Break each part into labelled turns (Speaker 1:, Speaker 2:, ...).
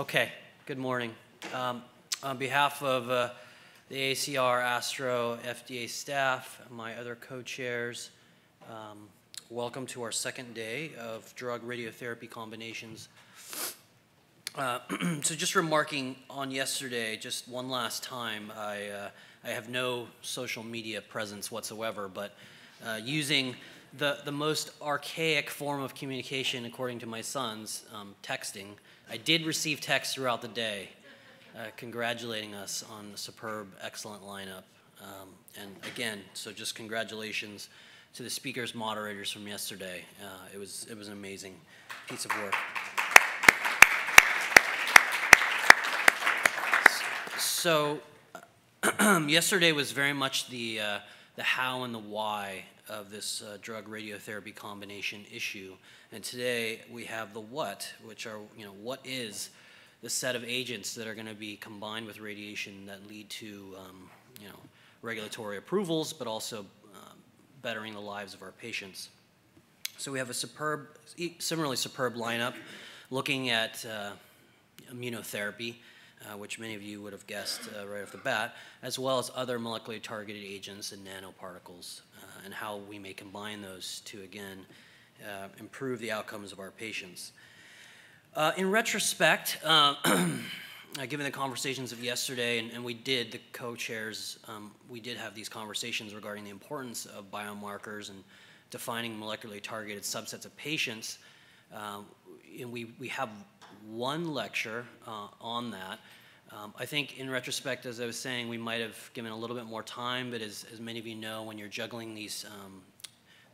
Speaker 1: Okay, good morning. On behalf of the AACR-ASTRO FDA staff, my other co-chairs, welcome to our second day of drug-radiotherapy combinations. So just remarking on yesterday, just one last time, I have no social media presence whatsoever, but using the most archaic form of communication, according to my sons, texting, I did receive texts throughout the day congratulating us on the superb, excellent lineup. And again, so just congratulations to the speakers, moderators from yesterday. It was an amazing piece of work. So yesterday was very much the how and the why of this drug radiotherapy combination issue, and today we have the what, which are, what is the set of agents that are going to be combined with radiation that lead to regulatory approvals, but also bettering the lives of our patients. So we have a similarly superb lineup looking at immunotherapy, which many of you would have guessed right off the bat, as well as other molecularly targeted agents and nanoparticles, and how we may combine those to, again, improve the outcomes of our patients. In retrospect, given the conversations of yesterday, and we did, the co-chairs, we did have these conversations regarding the importance of biomarkers and defining molecularly targeted subsets of patients, and we have one lecture on that. I think in retrospect, as I was saying, we might have given a little bit more time, but as many of you know, when you're juggling these,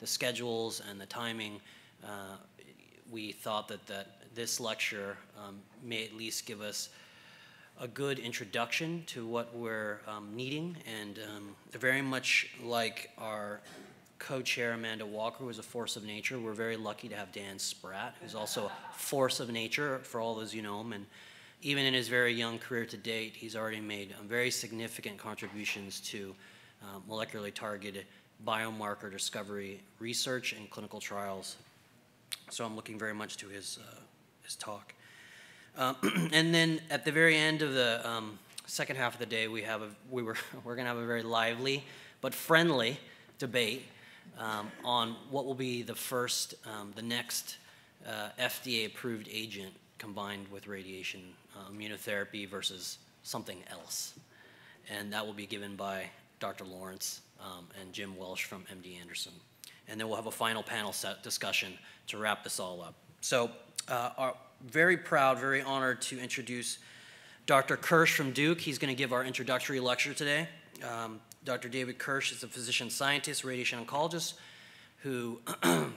Speaker 1: the schedules and the timing, we thought that this lecture may at least give us a good introduction to what we're needing, and very much like our co-chair Amanda Walker, who is a force of nature, we're very lucky to have Dan Spratt, who's also a force of nature for all those you know him, and even in his very young career to date, he's already made very significant contributions to molecularly targeted biomarker discovery research and clinical trials. So I'm looking very much to his talk. And then at the very end of the second half of the day, we're going to have a very lively but friendly debate on what will be the next FDA-approved agent combined with radiation immunotherapy versus something else. And that will be given by Dr. Lawrence and Jim Welsh from MD Anderson. And then we'll have a final panel discussion to wrap this all up. So very proud, very honored to introduce Dr. Kirsch from Duke. He's going to give our introductory lecture today. Dr. David Kirsch is a physician scientist, radiation oncologist, who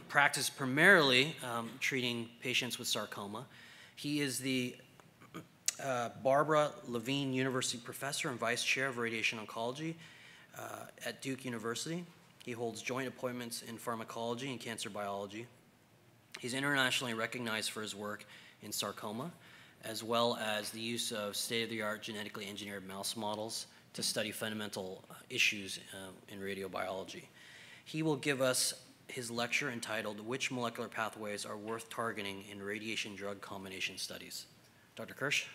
Speaker 1: practices primarily treating patients with sarcoma. He is the Barbara Levine University Professor and Vice Chair of Radiation Oncology at Duke University. He holds joint appointments in pharmacology and cancer biology. He's internationally recognized for his work in sarcoma, as well as the use of state-of-the-art genetically engineered mouse models to study fundamental issues in radiobiology. He will give us his lecture entitled, "Which Molecular Pathways Are Worth Targeting in Radiation Drug Combination Studies?" Dr. Kirsch?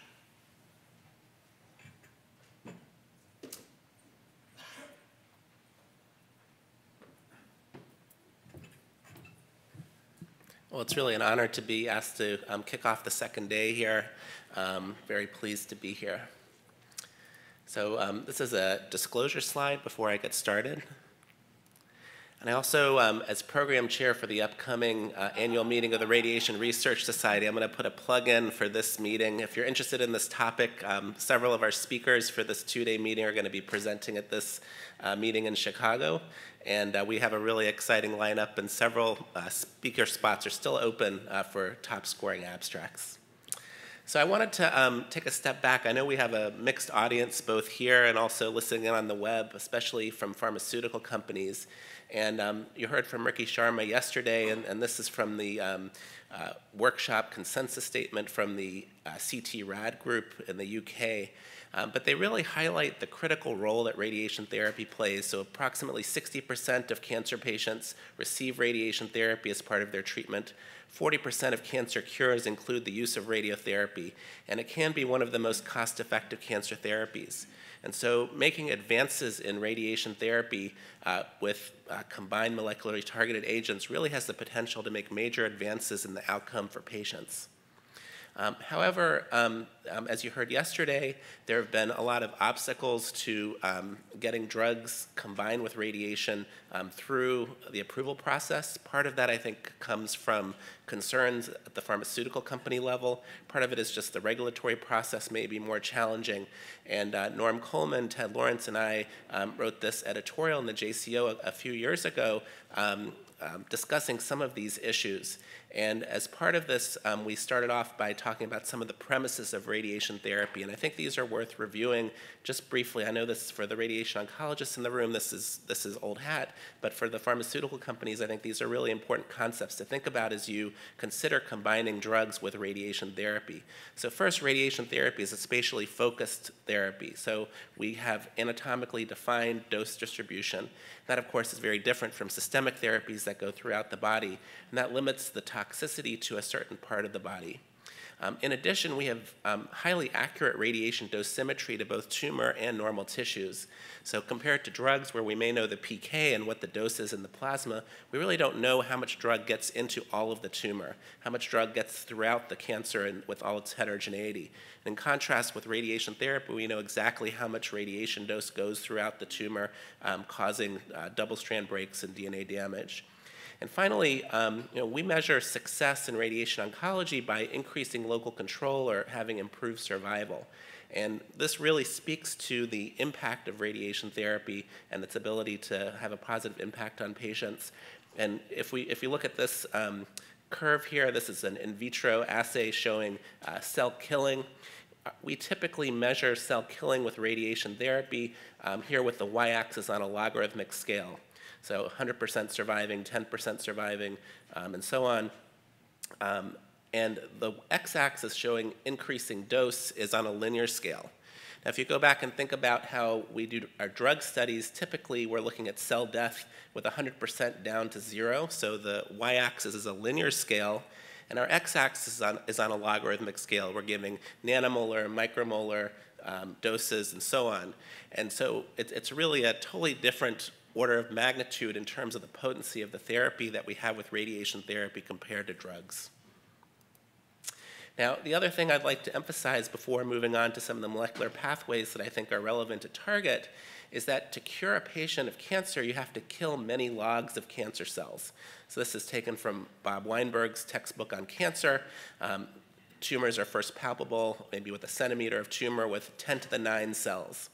Speaker 2: Well, it's really an honor to be asked to kick off the second day here. Very pleased to be here. So this is a disclosure slide before I get started. And I also, as program chair for the upcoming annual meeting of the Radiation Research Society, I'm going to put a plug in for this meeting. If you're interested in this topic, several of our speakers for this two-day meeting are going to be presenting at this meeting in Chicago. And we have a really exciting lineup, and several speaker spots are still open for top-scoring abstracts. So I wanted to take a step back. I know we have a mixed audience both here and also listening in on the web, especially from pharmaceutical companies. And you heard from Ricky Sharma yesterday, and this is from the workshop consensus statement from the CT-RAD group in the UK. But they really highlight the critical role that radiation therapy plays. So approximately 60% of cancer patients receive radiation therapy as part of their treatment. 40% of cancer cures include the use of radiotherapy, and it can be one of the most cost-effective cancer therapies. And so making advances in radiation therapy with combined molecularly targeted agents really has the potential to make major advances in the outcome for patients. However, as you heard yesterday, there have been a lot of obstacles to getting drugs combined with radiation through the approval process. Part of that, I think, comes from concerns at the pharmaceutical company level. Part of it is just the regulatory process may be more challenging. And Norm Coleman, Ted Lawrence, and I wrote this editorial in the JCO a few years ago discussing some of these issues. And as part of this, we started off by talking about some of the premises of radiation therapy, and I think these are worth reviewing just briefly. I know this is for the radiation oncologists in the room, this is old hat, but for the pharmaceutical companies, I think these are really important concepts to think about as you consider combining drugs with radiation therapy. So first, radiation therapy is a spatially focused therapy. So we have anatomically defined dose distribution. That, of course, is very different from systemic therapies that go throughout the body, and that limits the toxicity to a certain part of the body. In addition, we have highly accurate radiation dosimetry to both tumor and normal tissues. So compared to drugs where we may know the PK and what the dose is in the plasma, we really don't know how much drug gets into all of the tumor, how much drug gets throughout the cancer and with all its heterogeneity. In contrast with radiation therapy, we know exactly how much radiation dose goes throughout the tumor, causing double-strand breaks and DNA damage. And finally, we measure success in radiation oncology by increasing local control or having improved survival. And this really speaks to the impact of radiation therapy and its ability to have a positive impact on patients. And if we look at this curve here, this is an in vitro assay showing cell killing. We typically measure cell killing with radiation therapy here with the y-axis on a logarithmic scale. So 100% surviving, 10% surviving, and so on. And the x-axis showing increasing dose is on a linear scale. Now, if you go back and think about how we do our drug studies, typically we're looking at cell death with 100% down to 0. So the y-axis is a linear scale, and our x-axis is on a logarithmic scale. We're giving nanomolar, micromolar doses, and so on. And so it's really a totally different order of magnitude in terms of the potency of the therapy that we have with radiation therapy compared to drugs. Now, the other thing I'd like to emphasize before moving on to some of the molecular pathways that I think are relevant to target is that to cure a patient of cancer, you have to kill many logs of cancer cells. So this is taken from Bob Weinberg's textbook on cancer. Tumors are first palpable, maybe with a centimeter of tumor with 10 to the 9 cells.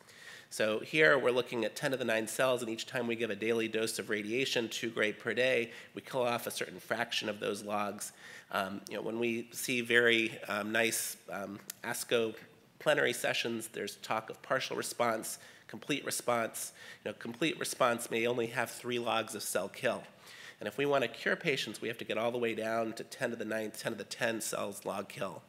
Speaker 2: So here we're looking at 10 to the 9 cells, and each time we give a daily dose of radiation, 2 gray per day, we kill off a certain fraction of those logs. When we see very nice ASCO plenary sessions, there's talk of partial response, complete response. Complete response may only have 3 logs of cell kill. And if we want to cure patients, we have to get all the way down to 10 to the 9, 10 to the 10 cells log kill.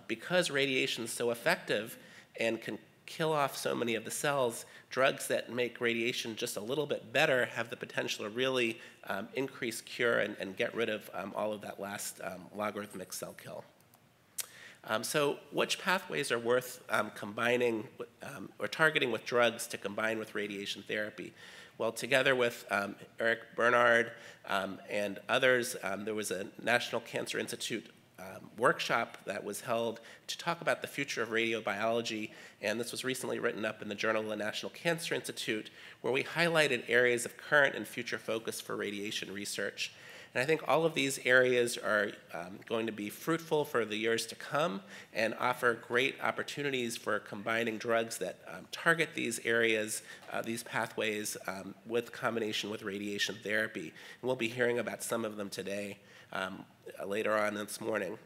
Speaker 2: Because radiation is so effective and can kill off so many of the cells, drugs that make radiation just a little bit better have the potential to really increase cure and get rid of all of that last logarithmic cell kill. So which pathways are worth combining or targeting with drugs to combine with radiation therapy? Well, together with Eric Bernard and others, there was a National Cancer Institute workshop that was held to talk about the future of radiobiology, and this was recently written up in the Journal of the National Cancer Institute, where we highlighted areas of current and future focus for radiation research. And I think all of these areas are going to be fruitful for the years to come and offer great opportunities for combining drugs that target these areas, these pathways, with combination with radiation therapy. And we'll be hearing about some of them today, later on this morning.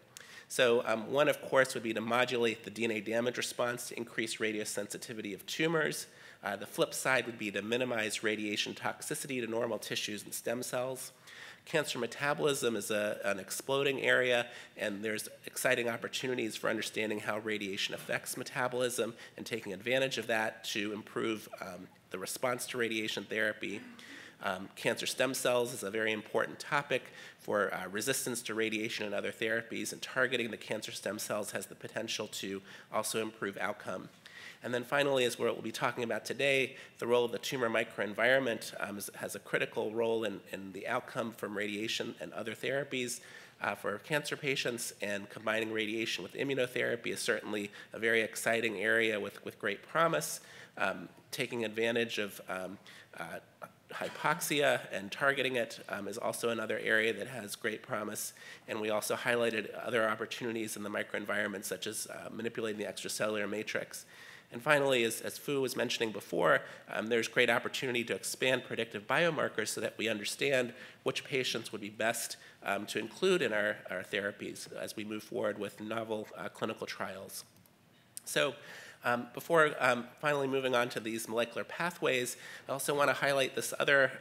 Speaker 2: So one, of course, would be to modulate the DNA damage response to increase radiosensitivity of tumors. The flip side would be to minimize radiation toxicity to normal tissues and stem cells. Cancer metabolism is an exploding area, and there's exciting opportunities for understanding how radiation affects metabolism and taking advantage of that to improve the response to radiation therapy. Cancer stem cells is a very important topic for resistance to radiation and other therapies, and targeting the cancer stem cells has the potential to also improve outcome. And then finally, as we'll be talking about today, the role of the tumor microenvironment has a critical role in the outcome from radiation and other therapies for cancer patients, and combining radiation with immunotherapy is certainly a very exciting area with great promise. Taking advantage of hypoxia and targeting it is also another area that has great promise. And we also highlighted other opportunities in the microenvironment, such as manipulating the extracellular matrix. And finally, as Phu was mentioning before, there's great opportunity to expand predictive biomarkers so that we understand which patients would be best to include in our therapies as we move forward with novel clinical trials. So before finally moving on to these molecular pathways, I also want to highlight this other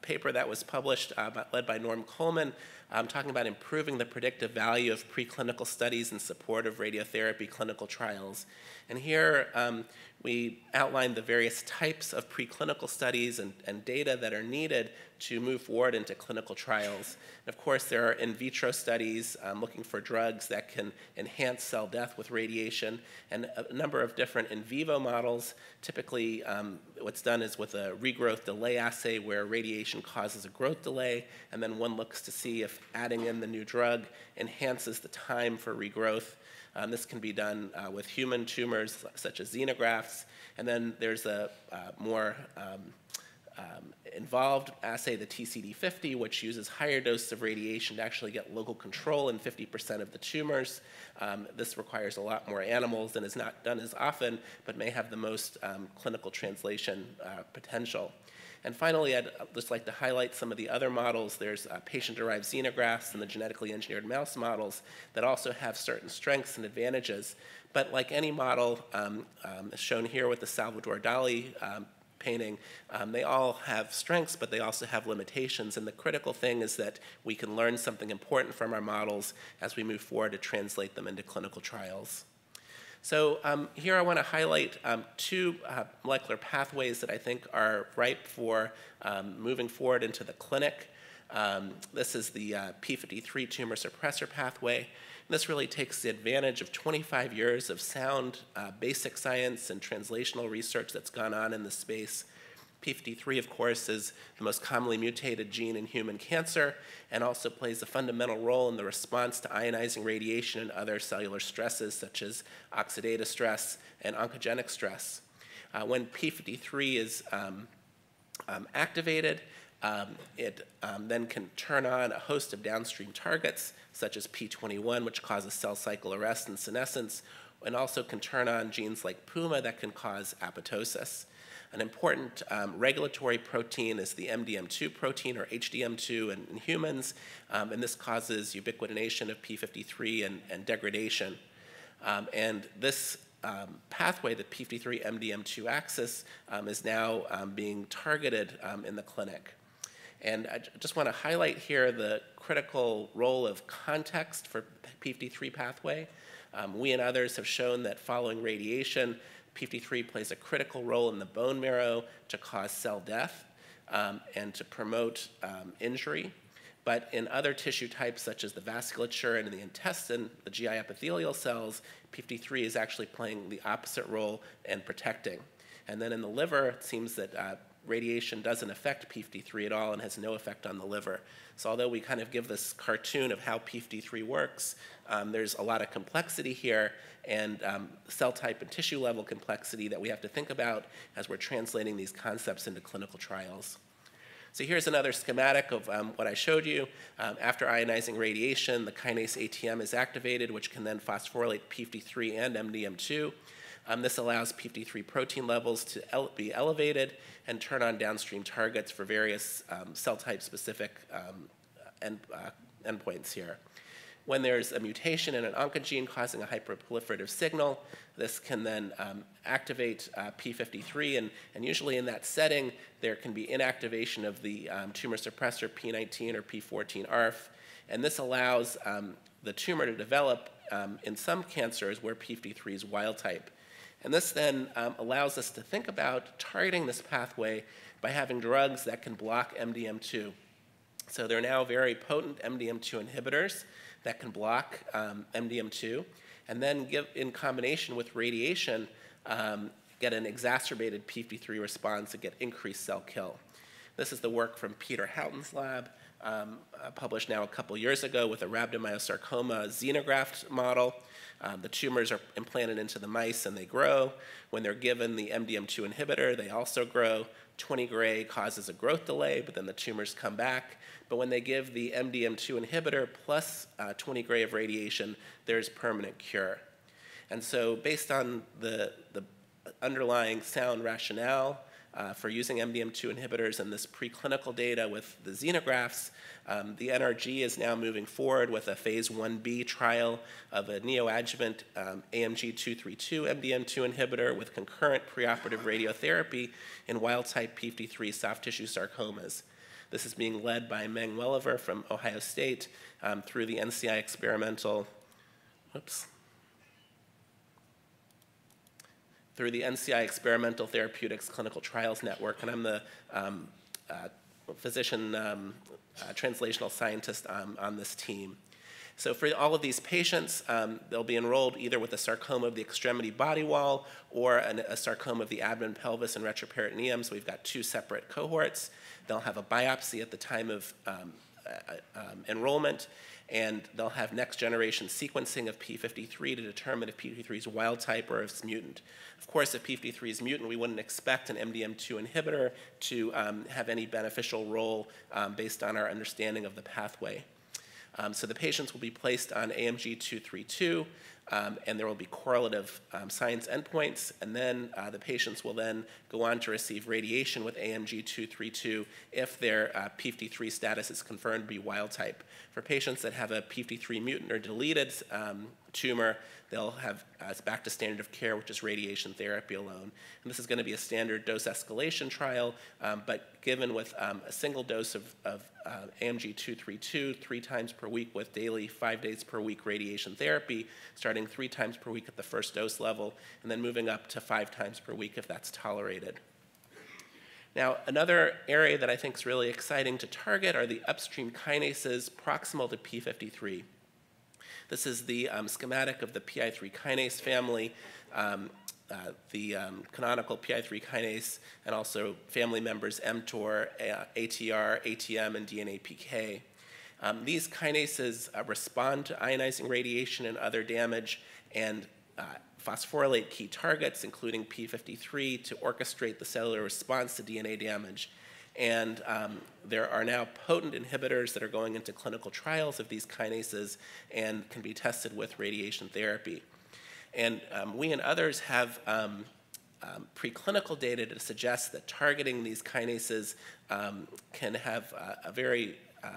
Speaker 2: paper that was published led by Norm Coleman, talking about improving the predictive value of preclinical studies in support of radiotherapy clinical trials. And here we outlined the various types of preclinical studies and data that are needed to move forward into clinical trials. And of course, there are in vitro studies looking for drugs that can enhance cell death with radiation, and a number of different in vivo models. Typically, what's done is with a regrowth delay assay where radiation causes a growth delay, and then one looks to see if adding in the new drug enhances the time for regrowth. This can be done with human tumors such as xenografts, and then there's a more involved assay, the TCD50, which uses higher doses of radiation to actually get local control in 50% of the tumors. This requires a lot more animals and is not done as often, but may have the most clinical translation potential. And finally, I'd just like to highlight some of the other models. There's patient-derived xenografts and the genetically engineered mouse models that also have certain strengths and advantages. But like any model, as shown here with the Salvador Dali painting, they all have strengths, but they also have limitations. And the critical thing is that we can learn something important from our models as we move forward to translate them into clinical trials. So here I want to highlight two molecular pathways that I think are ripe for moving forward into the clinic. This is the p53 tumor suppressor pathway. This really takes the advantage of 25 years of sound basic science and translational research that's gone on in the space. p53, of course, is the most commonly mutated gene in human cancer and also plays a fundamental role in the response to ionizing radiation and other cellular stresses such as oxidative stress and oncogenic stress. When p53 is activated, it then can turn on a host of downstream targets such as p21, which causes cell cycle arrest and senescence, and also can turn on genes like PUMA that can cause apoptosis. An important regulatory protein is the MDM2 protein, or HDM2 in humans, and this causes ubiquitination of p53 and degradation. And this pathway, the p53 MDM2 axis, is now being targeted in the clinic. And I just want to highlight here the critical role of context for the p53 pathway. We and others have shown that following radiation, p53 plays a critical role in the bone marrow to cause cell death and to promote injury. But in other tissue types, such as the vasculature and in the intestine, the GI epithelial cells, p53 is actually playing the opposite role in protecting. And then in the liver, it seems that radiation doesn't affect p53 at all and has no effect on the liver. So although we kind of give this cartoon of how p53 works, there's a lot of complexity here and cell type and tissue level complexity that we have to think about as we're translating these concepts into clinical trials. So here's another schematic of what I showed you. After ionizing radiation, the kinase ATM is activated, which can then phosphorylate p53 and MDM2. This allows p53 protein levels to be elevated and turn on downstream targets for various cell type specific endpoints here. When there's a mutation in an oncogene causing a hyperproliferative signal, this can then activate p53, and usually in that setting, there can be inactivation of the tumor suppressor p19 or p14-ARF, and this allows the tumor to develop in some cancers where p53 is wild type. And this then allows us to think about targeting this pathway by having drugs that can block MDM2. So there are now very potent MDM2 inhibitors that can block MDM2, and then give, in combination with radiation, get an exacerbated p53 response and get increased cell kill. This is the work from Peter Houghton's lab, published now a couple years ago with a rhabdomyosarcoma xenograft model. The tumors are implanted into the mice and they grow. When they're given the MDM2 inhibitor, they also grow. 20 gray causes a growth delay, but then the tumors come back. But when they give the MDM2 inhibitor plus 20 gray of radiation, there's permanent cure. And so based on the underlying sound rationale for using MDM2 inhibitors and this preclinical data with the xenografts, the NRG is now moving forward with a phase 1b trial of a neoadjuvant AMG 232 MDM2 inhibitor with concurrent preoperative radiotherapy in wild-type p53 soft tissue sarcomas. This is being led by Meng Welliver from Ohio State through the NCI experimental, through the NCI Experimental Therapeutics Clinical Trials Network, and I'm the physician translational scientist on this team. So for all of these patients, they'll be enrolled either with a sarcoma of the extremity body wall or a sarcoma of the abdomen, pelvis, and retroperitoneum. So we've got two separate cohorts. They'll have a biopsy at the time of enrollment, and they'll have next-generation sequencing of p53 to determine if p53 is wild type or if it's mutant. Of course, if p53 is mutant, we wouldn't expect an MDM2 inhibitor to have any beneficial role based on our understanding of the pathway. So the patients will be placed on AMG 232, and there will be correlative science endpoints, and then the patients will then go on to receive radiation with AMG 232 if their p53 status is confirmed to be wild type. For patients that have a p53 mutant or deleted tumor, they'll have back to standard of care, which is radiation therapy alone. And this is going to be a standard dose escalation trial, but given with a single dose of AMG 232 3 times per week with daily 5 days per week radiation therapy, starting 3 times per week at the first dose level, and then moving up to 5 times per week if that's tolerated. Now, another area that I think is really exciting to target are the upstream kinases proximal to p53. This is the schematic of the PI3 kinase family, the canonical PI3 kinase, and also family members mTOR, ATR, ATM, and DNA PK. These kinases respond to ionizing radiation and other damage and phosphorylate key targets, including p53, to orchestrate the cellular response to DNA damage. And there are now potent inhibitors that are going into clinical trials of these kinases and can be tested with radiation therapy. And we and others have preclinical data to suggest that targeting these kinases can have a very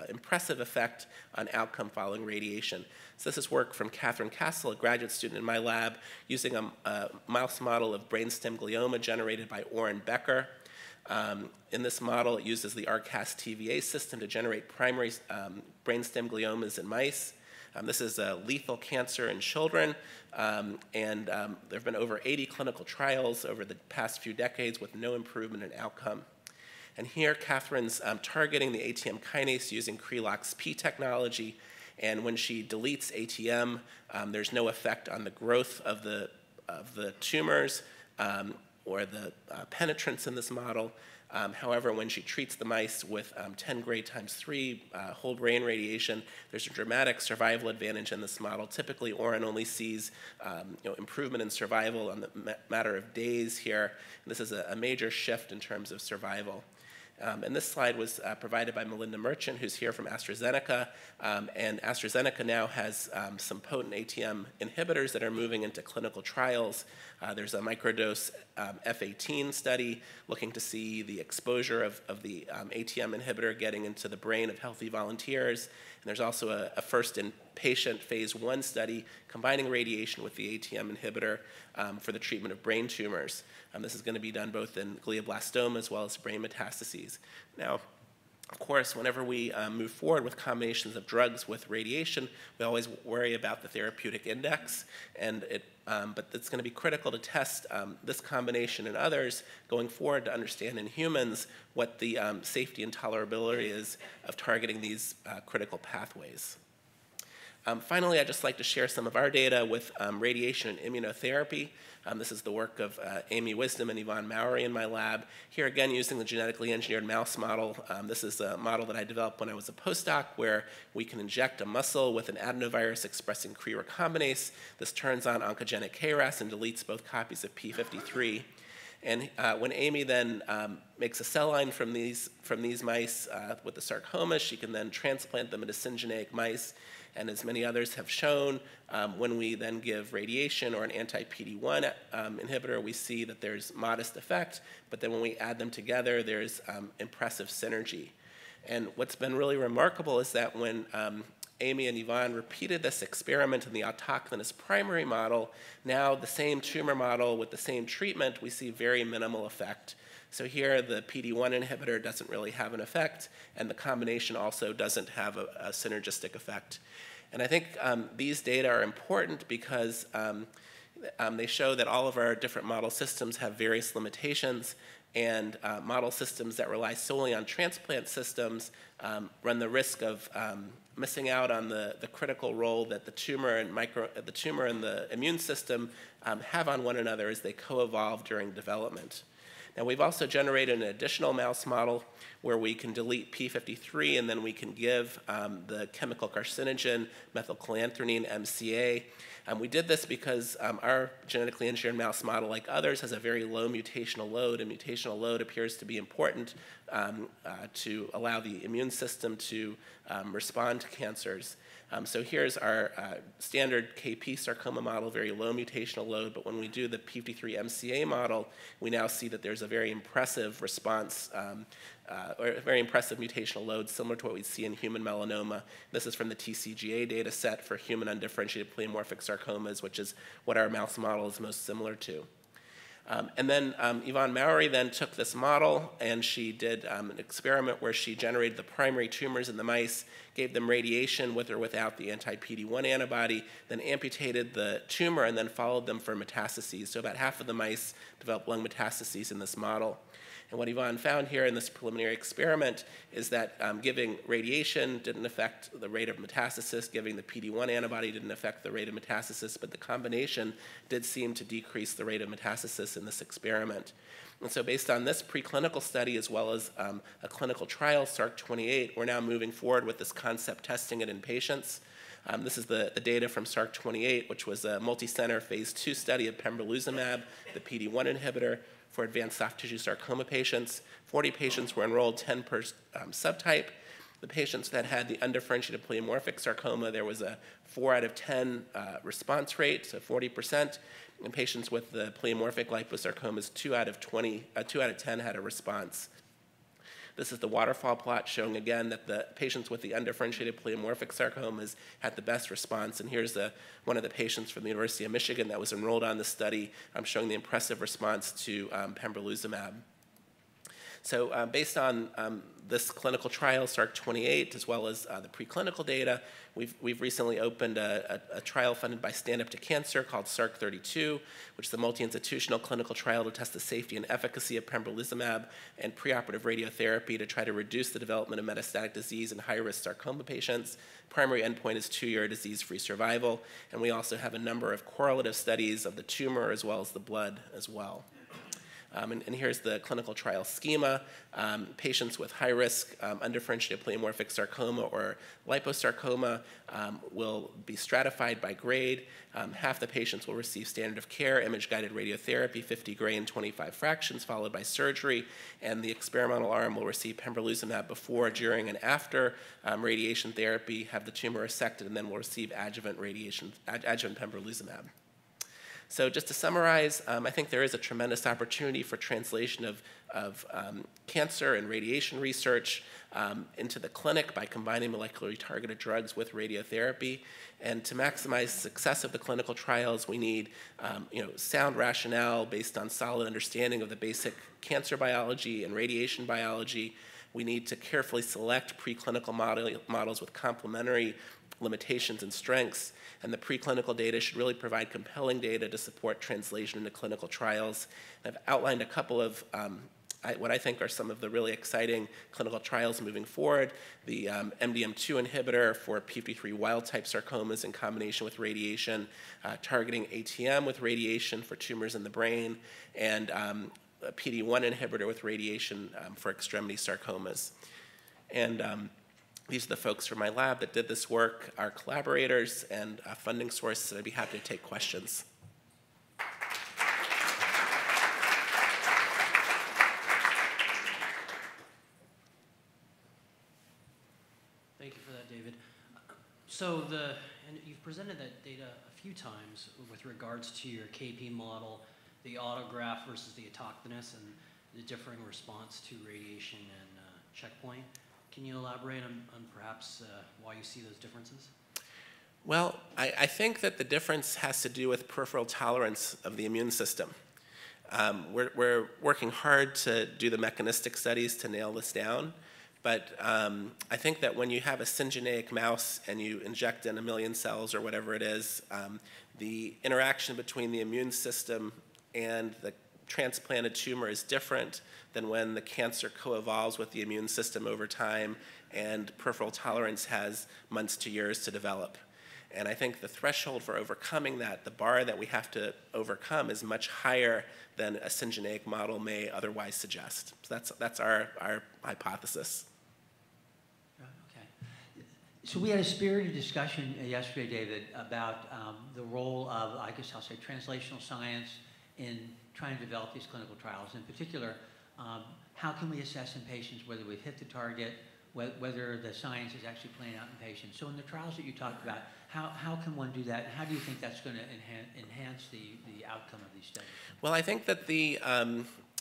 Speaker 2: impressive effect on outcome following radiation. So this is work from Catherine Castle, a graduate student in my lab, using a mouse model of brainstem glioma generated by Orrin Becker. In this model, it uses the RCAS-TVA system to generate primary brainstem gliomas in mice. This is a lethal cancer in children, and there have been over 80 clinical trials over the past few decades with no improvement in outcome. And here, Catherine's targeting the ATM kinase using Crelox-P technology, and when she deletes ATM, there's no effect on the growth of the tumors or the penetrance in this model. However, when she treats the mice with 10 gray times 3 whole brain radiation, there's a dramatic survival advantage in this model. Typically, Orrin only sees improvement in survival on the matter of days here. And this is a major shift in terms of survival. And this slide was provided by Melinda Merchant, who's here from AstraZeneca. And AstraZeneca now has some potent ATM inhibitors that are moving into clinical trials. There's a microdose F18 study looking to see the exposure of the ATM inhibitor getting into the brain of healthy volunteers. And there's also a first-in-patient phase 1 study combining radiation with the ATM inhibitor for the treatment of brain tumors. This is going to be done both in glioblastoma as well as brain metastases. Now, of course, whenever we move forward with combinations of drugs with radiation, we always worry about the therapeutic index, but it's going to be critical to test this combination and others going forward to understand in humans what the safety and tolerability is of targeting these critical pathways. Finally, I'd just like to share some of our data with radiation and immunotherapy. This is the work of Amy Wisdom and Yvonne Mowry in my lab. Here again, using the genetically engineered mouse model. This is a model that I developed when I was a postdoc, where we can inject a muscle with an adenovirus expressing Cre recombinase. This turns on oncogenic KRAS and deletes both copies of p53. And when Amy then makes a cell line from these mice with the sarcomas, she can then transplant them into syngeneic mice. And as many others have shown, when we then give radiation or an anti-PD-1 inhibitor, we see that there's modest effect, but then when we add them together, there's impressive synergy. And what's been really remarkable is that when Amy and Yvonne repeated this experiment in the autochthonous primary model, now the same tumor model with the same treatment, we see very minimal effect. So here, the PD-1 inhibitor doesn't really have an effect, and the combination also doesn't have a synergistic effect. And I think these data are important because they show that all of our different model systems have various limitations, and model systems that rely solely on transplant systems run the risk of missing out on the critical role that the tumor and the immune system have on one another as they co-evolve during development. Now, we've also generated an additional mouse model where we can delete p53 and then we can give the chemical carcinogen methylcholanthanine, MCA. We did this because our genetically engineered mouse model, like others, has a very low mutational load, and mutational load appears to be important to allow the immune system to respond to cancers. So here's our standard KP sarcoma model, very low mutational load, but when we do the p53 MCA model, we now see that there's a very impressive response, or a very impressive mutational load, similar to what we see in human melanoma. This is from the TCGA data set for human undifferentiated pleomorphic sarcomas, which is what our mouse model is most similar to. And then Yvonne Mowry then took this model and she did an experiment where she generated the primary tumors in the mice, gave them radiation with or without the anti-PD-1 antibody, then amputated the tumor and then followed them for metastases. So about half of the mice developed lung metastases in this model. And what Yvonne found here in this preliminary experiment is that giving radiation didn't affect the rate of metastasis, giving the PD-1 antibody didn't affect the rate of metastasis, but the combination did seem to decrease the rate of metastasis in this experiment. And so based on this preclinical study as well as a clinical trial, SARC-28, we're now moving forward with this concept, testing it in patients. This is the data from SARC-28, which was a multi-center phase 2 study of pembrolizumab, the PD-1 inhibitor, for advanced soft tissue sarcoma patients. 40 patients were enrolled, 10 per subtype. The patients that had the undifferentiated pleomorphic sarcoma, there was a 4 out of 10 response rate, so 40%. And patients with the pleomorphic liposarcomas, 2 out of 10 had a response. This is the waterfall plot showing again that the patients with the undifferentiated pleomorphic sarcomas had the best response. And here's one of the patients from the University of Michigan that was enrolled on the study. I'm showing the impressive response to pembrolizumab. So based on this clinical trial, SARC-28, as well as the preclinical data, we've recently opened a trial funded by Stand Up to Cancer called SARC-32, which is a multi-institutional clinical trial to test the safety and efficacy of pembrolizumab and preoperative radiotherapy to try to reduce the development of metastatic disease in high-risk sarcoma patients. Primary endpoint is 2-year disease-free survival, and we also have a number of correlative studies of the tumor as well as the blood as well. And here's the clinical trial schema. Patients with high-risk undifferentiated pleomorphic sarcoma or liposarcoma will be stratified by grade. Half the patients will receive standard of care, image-guided radiotherapy, 50 gray and 25 fractions, followed by surgery. And the experimental arm will receive pembrolizumab before, during, and after radiation therapy, have the tumor resected, and then will receive adjuvant pembrolizumab. So just to summarize, I think there is a tremendous opportunity for translation of cancer and radiation research into the clinic by combining molecularly targeted drugs with radiotherapy. And to maximize success of the clinical trials, we need sound rationale based on solid understanding of the basic cancer biology and radiation biology. We need to carefully select preclinical models with complementary limitations and strengths, and the preclinical data should really provide compelling data to support translation into clinical trials. I've outlined a couple of what I think are some of the really exciting clinical trials moving forward. The MDM2 inhibitor for p53 wild-type sarcomas in combination with radiation, targeting ATM with radiation for tumors in the brain, and a PD-1 inhibitor with radiation for extremity sarcomas. And these are the folks from my lab that did this work, our collaborators and funding sources, and I'd be happy to take questions.
Speaker 1: Thank you for that, David. So and you've presented that data a few times with regards to your KP model, the autograft versus the autochthonous, and the differing response to radiation and checkpoint. Can you elaborate on perhaps why you see those differences?
Speaker 2: Well, I think that the difference has to do with peripheral tolerance of the immune system. We're working hard to do the mechanistic studies to nail this down, but I think that when you have a syngeneic mouse and you inject in 1 million cells or whatever it is, the interaction between the immune system and the transplanted tumor is different than when the cancer co-evolves with the immune system over time and peripheral tolerance has months to years to develop. And I think the threshold for overcoming that, the bar that we have to overcome, is much higher than a syngeneic model may otherwise suggest. So that's our hypothesis.
Speaker 3: Okay. So we had a spirited discussion yesterday, David, about the role of, I guess I'll say, translational science in trying to develop these clinical trials. In particular, how can we assess in patients whether we've hit the target, whether the science is actually playing out in patients? So in the trials that you talked about, how can one do that? And how do you think that's going to enhance the outcome of these studies?
Speaker 2: Well, I think that the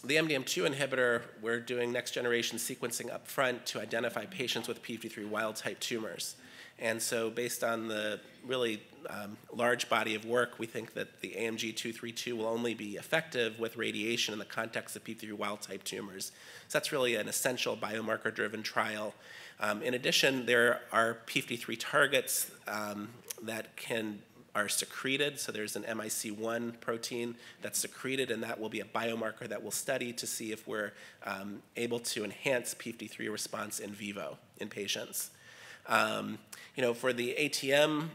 Speaker 2: MDM2 inhibitor, we're doing next generation sequencing up front to identify patients with p53 wild-type tumors. And so based on the really large body of work, we think that the AMG 232 will only be effective with radiation in the context of p53 wild-type tumors. So that's really an essential biomarker-driven trial. In addition, there are p53 targets that are secreted. So there's an MIC1 protein that's secreted, and that will be a biomarker that we'll study to see if we're able to enhance p53 response in vivo in patients. For the ATM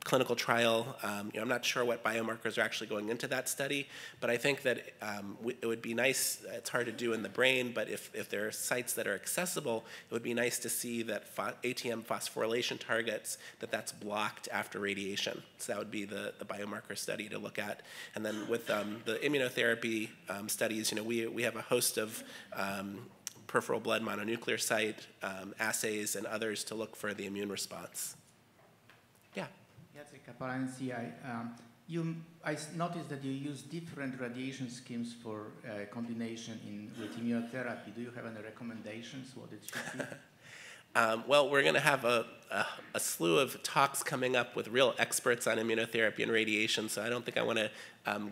Speaker 2: clinical trial, I'm not sure what biomarkers are actually going into that study, but I think that it would be nice, it's hard to do in the brain, but if there are sites that are accessible, it would be nice to see that ATM phosphorylation targets, that's blocked after radiation. So that would be the biomarker study to look at. And then with the immunotherapy studies, we have a host of peripheral blood mononuclear assays and others to look for the immune response. Yeah.
Speaker 4: I noticed that you use different radiation schemes for combination with immunotherapy. Do you have any recommendations what it should be?
Speaker 2: Well, we're going to have a slew of talks coming up with real experts on immunotherapy and radiation, so I don't think I want to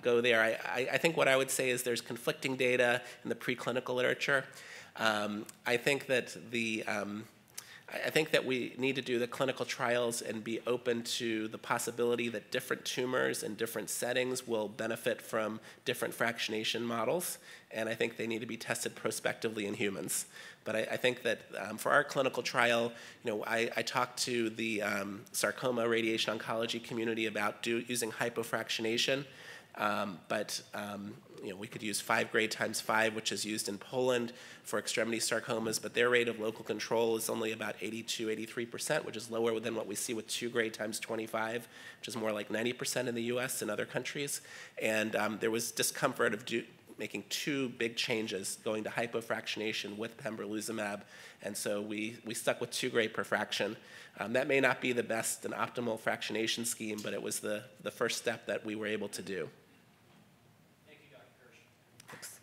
Speaker 2: go there. I think what I would say is there's conflicting data in the preclinical literature. I think that we need to do the clinical trials and be open to the possibility that different tumors in different settings will benefit from different fractionation models, and I think they need to be tested prospectively in humans. But I think that for our clinical trial, I talked to the sarcoma radiation oncology community about using hypofractionation, but we could use 5 gray times 5, which is used in Poland for extremity sarcomas, but their rate of local control is only about 82-83%, which is lower than what we see with 2 gray times 25, which is more like 90% in the US and other countries. And there was discomfort of making two big changes, going to hypofractionation with pembrolizumab, and so we stuck with 2 gray perfraction. That may not be the best and optimal fractionation scheme, but it was the first step that we were able to do.
Speaker 1: Thank you, Dr. Kirsch.
Speaker 2: Thanks.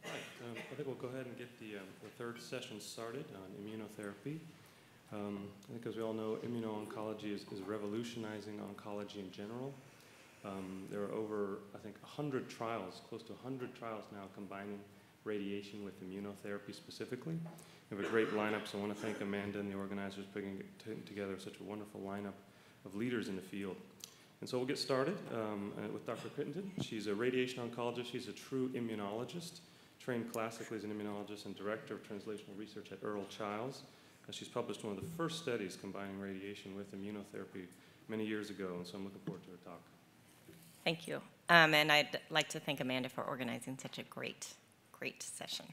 Speaker 5: I think we'll go ahead and get the third session started on immunotherapy. I think as we all know, immuno-oncology is revolutionizing oncology in general. There are over, I think, 100 trials, close to 100 trials now combining radiation with immunotherapy specifically. We have a great lineup, so I want to thank Amanda and the organizers for putting together such a wonderful lineup of leaders in the field. And so we'll get started with Dr. Crittenden. She's a radiation oncologist. She's a true immunologist, trained classically as an immunologist and director of translational research at Earl Childs. She's published one of the first studies combining radiation with immunotherapy many years ago, and so I'm looking forward to her talk.
Speaker 6: Thank you. And I'd like to thank Amanda for organizing such a great session.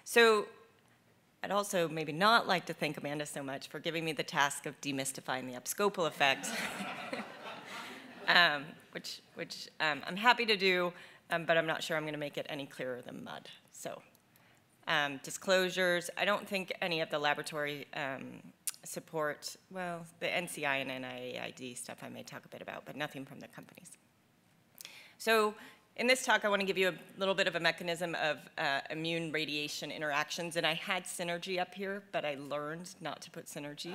Speaker 6: So I'd also maybe not like to thank Amanda so much for giving me the task of demystifying the abscopal effect, which I'm happy to do, but I'm not sure I'm going to make it any clearer than mud. So disclosures, I don't think any of the laboratory support, well, the NCI and NIAID stuff I may talk a bit about, but nothing from the companies. So in this talk, I want to give you a little bit of a mechanism of immune radiation interactions, and I had synergy up here, but I learned not to put synergy.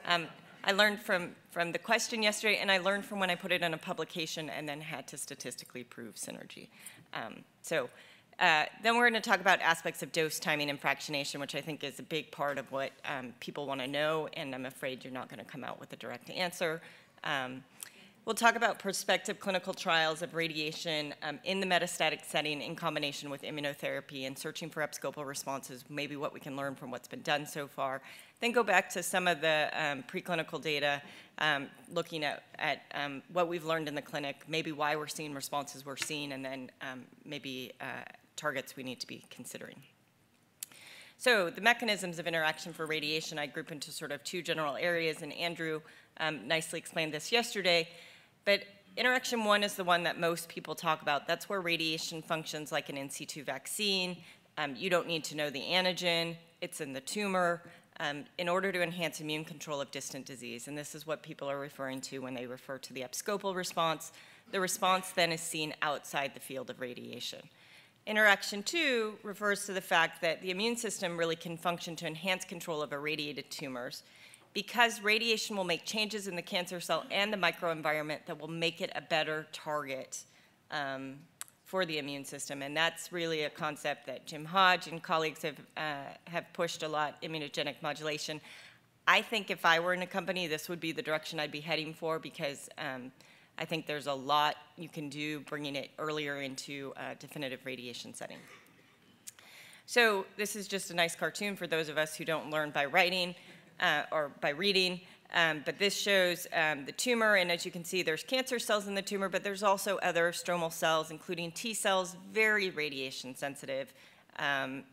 Speaker 6: I learned from the question yesterday, and I learned from when I put it in a publication and then had to statistically prove synergy. Then we're going to talk about aspects of dose timing and fractionation, which I think is a big part of what people want to know, and I'm afraid you're not going to come out with a direct answer. We'll talk about prospective clinical trials of radiation in the metastatic setting in combination with immunotherapy and searching for abscopal responses, maybe what we can learn from what's been done so far. Then go back to some of the preclinical data, looking at what we've learned in the clinic, maybe why we're seeing responses we're seeing, and then maybe targets we need to be considering. So the mechanisms of interaction for radiation I group into sort of 2 general areas, and Andrew nicely explained this yesterday. But interaction 1 is the one that most people talk about. That's where radiation functions like an in situ vaccine. You don't need to know the antigen. It's in the tumor in order to enhance immune control of distant disease. And this is what people are referring to when they refer to the abscopal response. The response then is seen outside the field of radiation. Interaction 2 refers to the fact that the immune system really can function to enhance control of irradiated tumors, because radiation will make changes in the cancer cell and the microenvironment that will make it a better target for the immune system. And that's really a concept that Jim Hodge and colleagues have pushed a lot, immunogenic modulation. I think if I were in a company, this would be the direction I'd be heading for, because I think there's a lot you can do bringing it earlier into a definitive radiation setting. So this is just a nice cartoon for those of us who don't learn by writing or by reading, but this shows the tumor, and as you can see, there's cancer cells in the tumor, but there's also other stromal cells, including T cells, very radiation sensitive.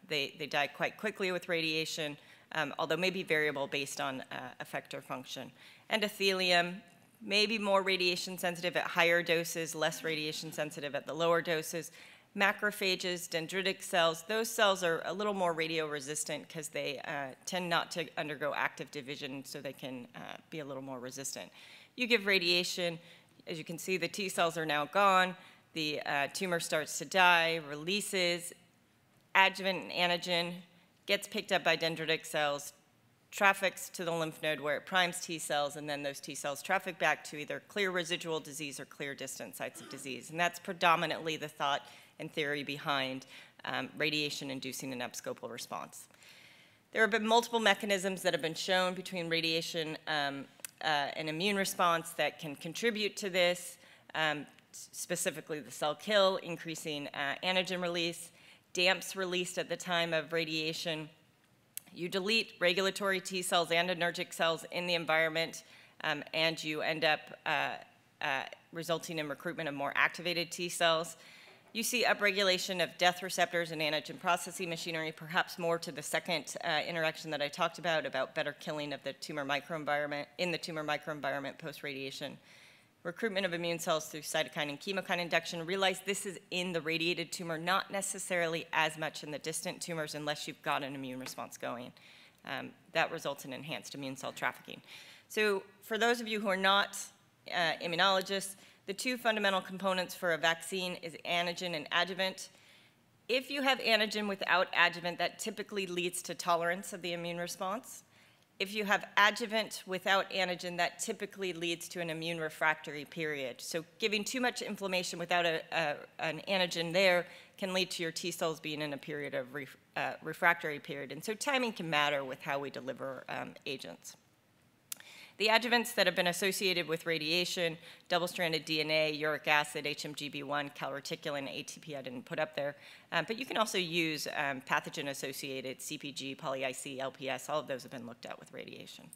Speaker 6: They die quite quickly with radiation, although may be variable based on effector function. Endothelium, maybe more radiation sensitive at higher doses, less radiation sensitive at the lower doses. Macrophages, dendritic cells, those cells are a little more radioresistant because they tend not to undergo active division, so they can be a little more resistant. You give radiation, as you can see, the T cells are now gone, the tumor starts to die, releases, adjuvant antigen, gets picked up by dendritic cells, traffics to the lymph node where it primes T cells, and then those T cells traffic back to either clear residual disease or clear distant sites of disease. And that's predominantly the thought and theory behind radiation inducing an abscopal response. There have been multiple mechanisms that have been shown between radiation and immune response that can contribute to this, specifically the cell kill, increasing antigen release, DAMPs released at the time of radiation. You delete regulatory T cells and anergic cells in the environment, and you end up resulting in recruitment of more activated T cells. You see upregulation of death receptors and antigen processing machinery, perhaps more to the second interaction that I talked about better killing of the tumor microenvironment, in the tumor microenvironment post-radiation. Recruitment of immune cells through cytokine and chemokine induction. Realize this is in the radiated tumor, not necessarily as much in the distant tumors unless you've got an immune response going. That results in enhanced immune cell trafficking. So for those of you who are not immunologists, the two fundamental components for a vaccine is antigen and adjuvant. If you have antigen without adjuvant, that typically leads to tolerance of the immune response. If you have adjuvant without antigen, that typically leads to an immune refractory period. So giving too much inflammation without an antigen there can lead to your T cells being in a period of refractory period. And so timing can matter with how we deliver agents. The adjuvants that have been associated with radiation, double-stranded DNA, uric acid, HMGB1, calreticulin, ATP I didn't put up there, but you can also use pathogen-associated CpG, poly-IC, LPS, all of those have been looked at with radiation.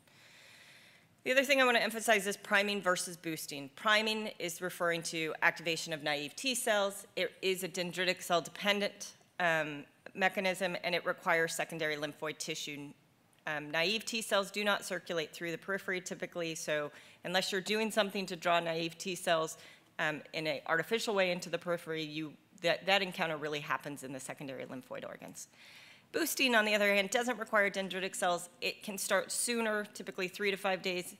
Speaker 6: The other thing I want to emphasize is priming versus boosting. Priming is referring to activation of naive T cells. It is a dendritic cell-dependent mechanism, and it requires secondary lymphoid tissue. Naive T cells do not circulate through the periphery typically, so unless you're doing something to draw naive T cells in an artificial way into the periphery, that encounter really happens in the secondary lymphoid organs. Boosting, on the other hand, doesn't require dendritic cells. It can start sooner, typically 3 to 5 days,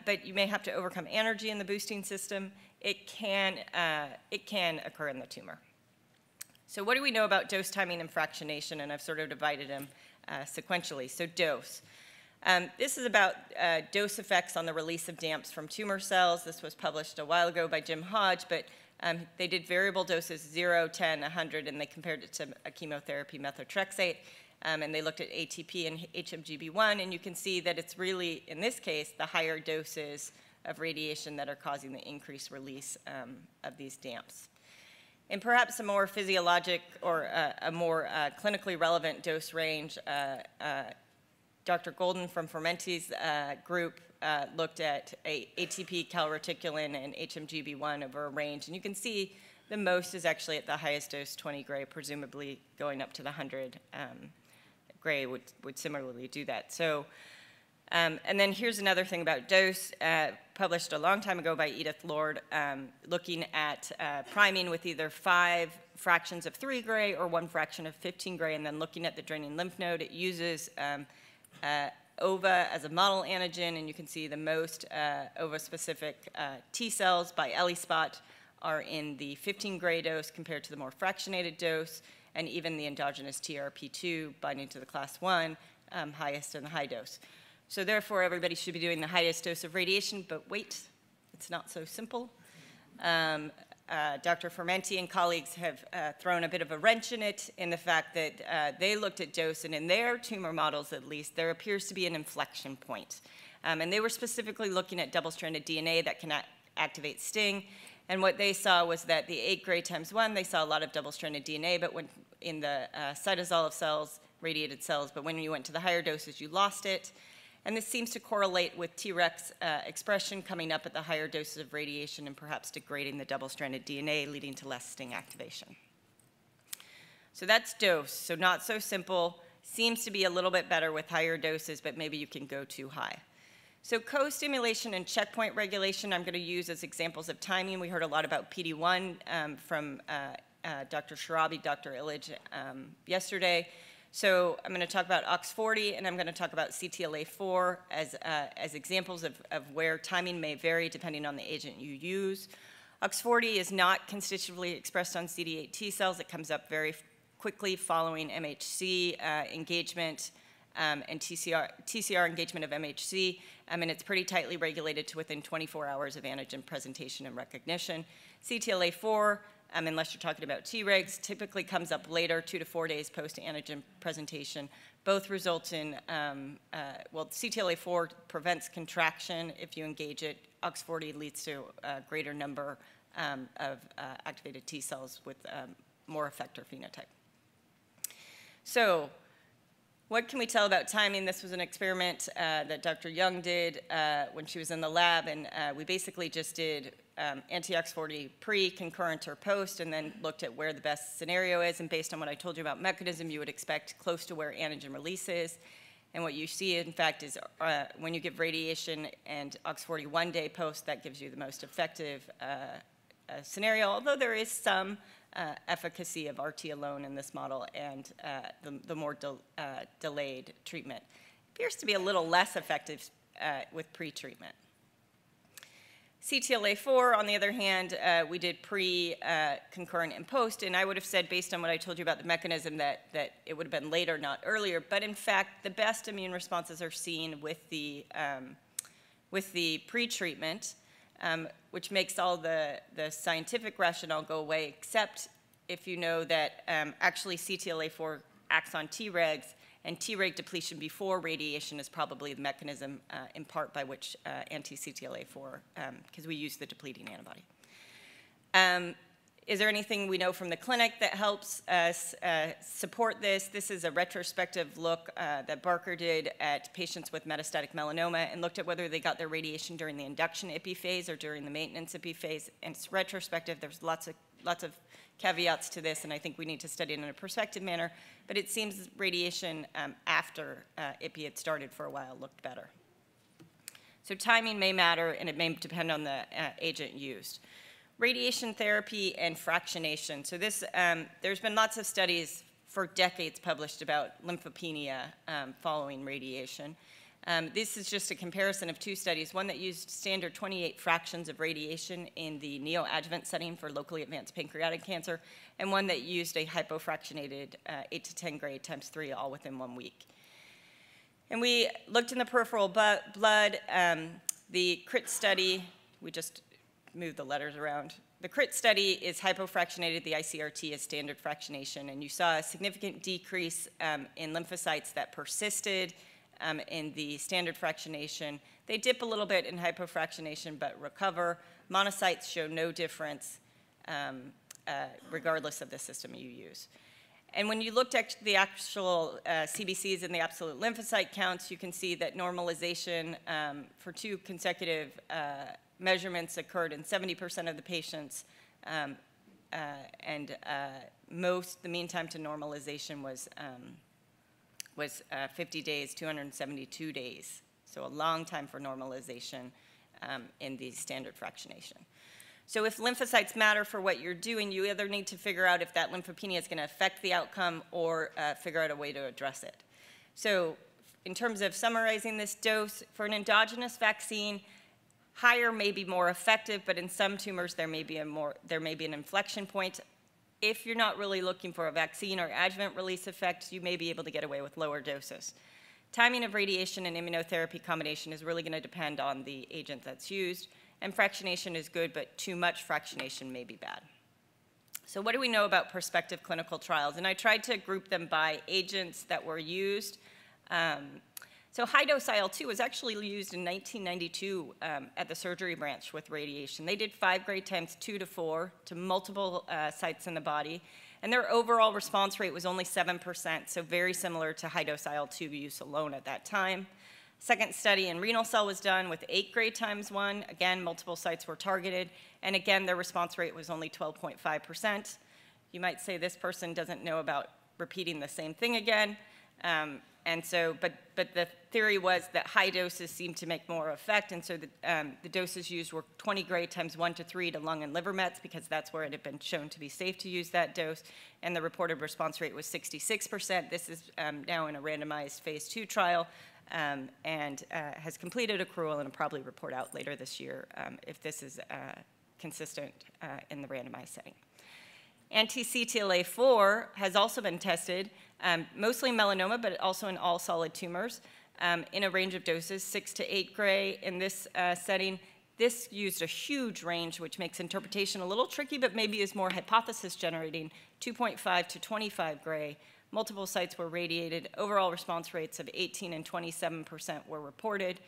Speaker 6: but you may have to overcome energy in the boosting system. It can occur in the tumor. So what do we know about dose timing and fractionation? And I've sort of divided them sequentially. So dose. This is about dose effects on the release of DAMPs from tumor cells. This was published a while ago by Jim Hodge, but they did variable doses 0, 10, 100, and they compared it to a chemotherapy methotrexate. And they looked at ATP and HMGB1, and you can see that it's really, in this case, the higher doses of radiation that are causing the increased release of these DAMPs. And perhaps a more physiologic or a more clinically relevant dose range, Dr. Golden from Fermenti's group looked at ATP, calreticulin, and HMGB1 over a range. And you can see the most is actually at the highest dose, 20 gray, presumably going up to the 100 gray would similarly do that. So, and then here's another thing about dose, published a long time ago by Edith Lord, looking at priming with either 5 fractions of 3 gray or 1 fraction of 15 gray, and then looking at the draining lymph node. It uses OVA as a model antigen, and you can see the most OVA-specific T cells by ELISpot are in the 15 gray dose compared to the more fractionated dose, and even the endogenous TRP2 binding to the class 1, highest in the high dose. So therefore, everybody should be doing the highest dose of radiation, but wait, it's not so simple. Dr. Fermenti and colleagues have thrown a bit of a wrench in it in the fact that they looked at dose, and in their tumor models at least, there appears to be an inflection point. And they were specifically looking at double-stranded DNA that can activate STING, and what they saw was that the 8 gray times 1, they saw a lot of double-stranded DNA, but when in the cytosol of cells, radiated cells, but when you went to the higher doses, you lost it. And this seems to correlate with Tregs expression coming up at the higher doses of radiation and perhaps degrading the double-stranded DNA, leading to less STING activation. So that's dose. So not so simple. Seems to be a little bit better with higher doses, but maybe you can go too high. So co-stimulation and checkpoint regulation I'm going to use as examples of timing. We heard a lot about PD-1 from Dr. Sharabi, Dr. Illich yesterday. So I'm going to talk about OX40, and I'm going to talk about CTLA4 as examples of where timing may vary depending on the agent you use. OX40 is not constitutively expressed on CD8 T cells. It comes up very quickly following MHC engagement and TCR engagement of MHC, and it's pretty tightly regulated to within 24 hours of antigen presentation and recognition. CTLA4, unless you're talking about Tregs, typically comes up later, 2 to 4 days post-antigen presentation. Both result in, well, CTLA4 prevents contraction if you engage it. OX40 leads to a greater number of activated T cells with more effector phenotype. So What can we tell about timing? This was an experiment that Dr. Young did when she was in the lab, and we basically just did anti-OX40 pre, concurrent, or post, and then looked at where the best scenario is, and based on what I told you about mechanism, you would expect close to where antigen release is. And what you see, in fact, is when you give radiation and OX40 one-day post, that gives you the most effective scenario, although there is some efficacy of RT alone in this model and the more delayed treatment. Appears to be a little less effective with pre-treatment. CTLA-4, on the other hand, we did pre, concurrent, and post, and I would have said, based on what I told you about the mechanism, that it would have been later, not earlier. But in fact, the best immune responses are seen with the pre-treatment, which makes all the scientific rationale go away, except if you know that actually CTLA-4 acts on Tregs, and Treg depletion before radiation is probably the mechanism in part by which anti-CTLA-4, because we use the depleting antibody. Is there anything we know from the clinic that helps us support this? This is a retrospective look that Barker did at patients with metastatic melanoma and looked at whether they got their radiation during the induction IPI phase or during the maintenance IPI phase. And it's retrospective. There's lots of caveats to this, and I think we need to study it in a prospective manner. But it seems radiation after IPI had started for a while looked better. So timing may matter, and it may depend on the agent used. Radiation therapy and fractionation. So this, there's been lots of studies for decades published about lymphopenia following radiation. This is just a comparison of two studies, one that used standard 28 fractions of radiation in the neoadjuvant setting for locally advanced pancreatic cancer, and one that used a hypofractionated 8 to 10 gray times 3 all within 1 week. And we looked in the peripheral blood. The CRIT study, we just moved the letters around. The CRIT study is hypofractionated, the ICRT is standard fractionation, and you saw a significant decrease in lymphocytes that persisted in the standard fractionation. They dip a little bit in hypofractionation but recover. Monocytes show no difference regardless of the system you use. And when you looked at the actual CBCs and the absolute lymphocyte counts, you can see that normalization for 2 consecutive measurements occurred in 70% of the patients, and the mean time to normalization was 50 days, 272 days. So a long time for normalization in the standard fractionation. So if lymphocytes matter for what you're doing, you either need to figure out if that lymphopenia is going to affect the outcome or figure out a way to address it. So in terms of summarizing this dose, for an endogenous vaccine, higher may be more effective, but in some tumors there may be an inflection point. If you're not really looking for a vaccine or adjuvant release effect, you may be able to get away with lower doses. Timing of radiation and immunotherapy combination is really going to depend on the agent that's used, and fractionation is good, but too much fractionation may be bad. So what do we know about prospective clinical trials? And I tried to group them by agents that were used. So high-dose IL-2 was actually used in 1992 at the surgery branch with radiation. They did 5 gray times 2 to 4 to multiple sites in the body, and their overall response rate was only 7%, so very similar to high-dose IL-2 use alone at that time. Second study in renal cell was done with 8 gray times 1. Again, multiple sites were targeted, and again, their response rate was only 12.5%. You might say this person doesn't know about repeating the same thing again. And so, but the theory was that high doses seemed to make more effect, and so the doses used were 20 gray times 1 to 3 to lung and liver mets, because that's where it had been shown to be safe to use that dose, and the reported response rate was 66%. This is now in a randomized phase 2 trial, and has completed accrual and will probably report out later this year if this is consistent in the randomized setting. Anti-CTLA-4 has also been tested, mostly in melanoma, but also in all solid tumors, in a range of doses, 6 to 8 gray in this setting. This used a huge range, which makes interpretation a little tricky, but maybe is more hypothesis generating, 2.5 to 25 gray. Multiple sites were radiated. Overall response rates of 18 and 27% were reported.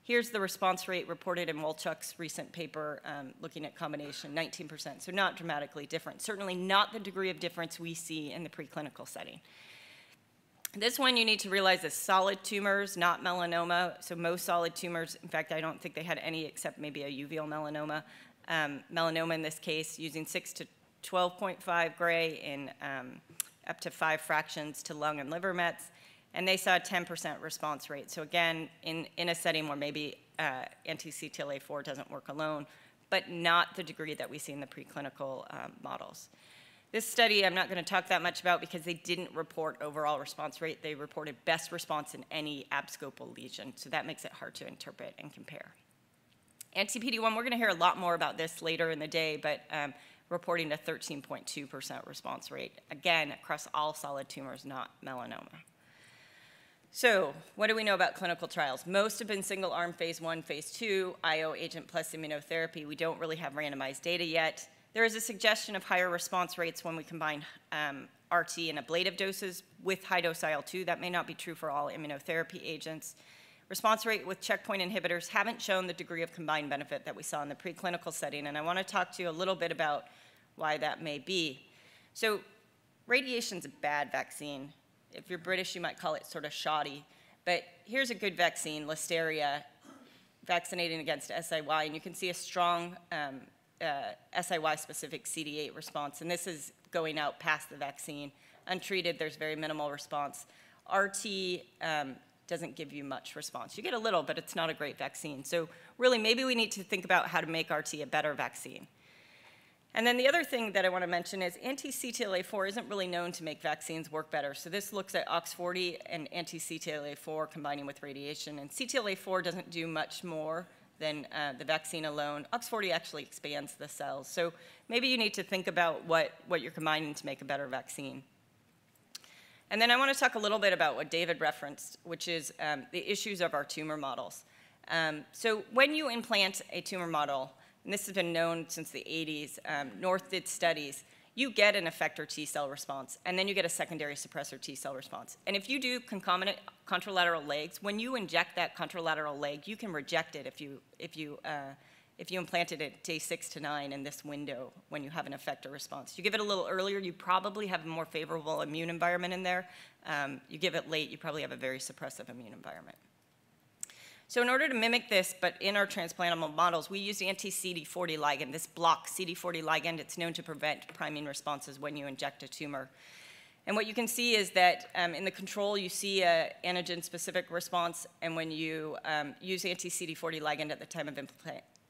Speaker 6: Here's the response rate reported in Wolchuk's recent paper looking at combination, 19%, so not dramatically different. Certainly not the degree of difference we see in the preclinical setting. This one you need to realize is solid tumors, not melanoma. So most solid tumors, in fact, I don't think they had any except maybe a uveal melanoma. Melanoma in this case, using 6 to 12.5 gray in up to 5 fractions to lung and liver mets. And they saw a 10% response rate. So again, in a setting where maybe anti-CTLA-4 doesn't work alone, but not the degree that we see in the preclinical models. This study I'm not going to talk that much about because they didn't report overall response rate. They reported best response in any abscopal lesion. So that makes it hard to interpret and compare. Anti-PD-1, we're going to hear a lot more about this later in the day, but reporting a 13.2% response rate, again, across all solid tumors, not melanoma. So what do we know about clinical trials? Most have been single-arm phase 1, phase 2, IO agent plus immunotherapy. We don't really have randomized data yet. There is a suggestion of higher response rates when we combine RT and ablative doses with high-dose IL-2. That may not be true for all immunotherapy agents. Response rate with checkpoint inhibitors haven't shown the degree of combined benefit that we saw in the preclinical setting, and I want to talk to you a little bit about why that may be. So radiation's a bad vaccine. If you're British, you might call it sort of shoddy, but here's a good vaccine, Listeria, vaccinating against SIY, and you can see a strong SIY-specific CD8 response, and this is going out past the vaccine. Untreated, there's very minimal response. RT doesn't give you much response. You get a little, but it's not a great vaccine. So really, maybe we need to think about how to make RT a better vaccine. And then the other thing that I want to mention is anti-CTLA-4 isn't really known to make vaccines work better. So this looks at OX40 and anti-CTLA-4 combining with radiation, and CTLA-4 doesn't do much more than the vaccine alone. OX40 actually expands the cells. So maybe you need to think about what you're combining to make a better vaccine. And then I want to talk a little bit about what David referenced, which is the issues of our tumor models. So when you implant a tumor model, and this has been known since the 80s, North did studies, you get an effector T cell response, and then you get a secondary suppressor T cell response. And if you do concomitant contralateral legs, when you inject that contralateral leg, you can reject it if you implant it at day 6 to 9 in this window when you have an effector response. You give it a little earlier, you probably have a more favorable immune environment in there. You give it late, you probably have a very suppressive immune environment. So in order to mimic this, but in our transplantable models, we use anti-CD40 ligand, this block CD40 ligand. It's known to prevent priming responses when you inject a tumor. And what you can see is that in the control, you see an antigen-specific response, and when you use anti-CD40 ligand at the time of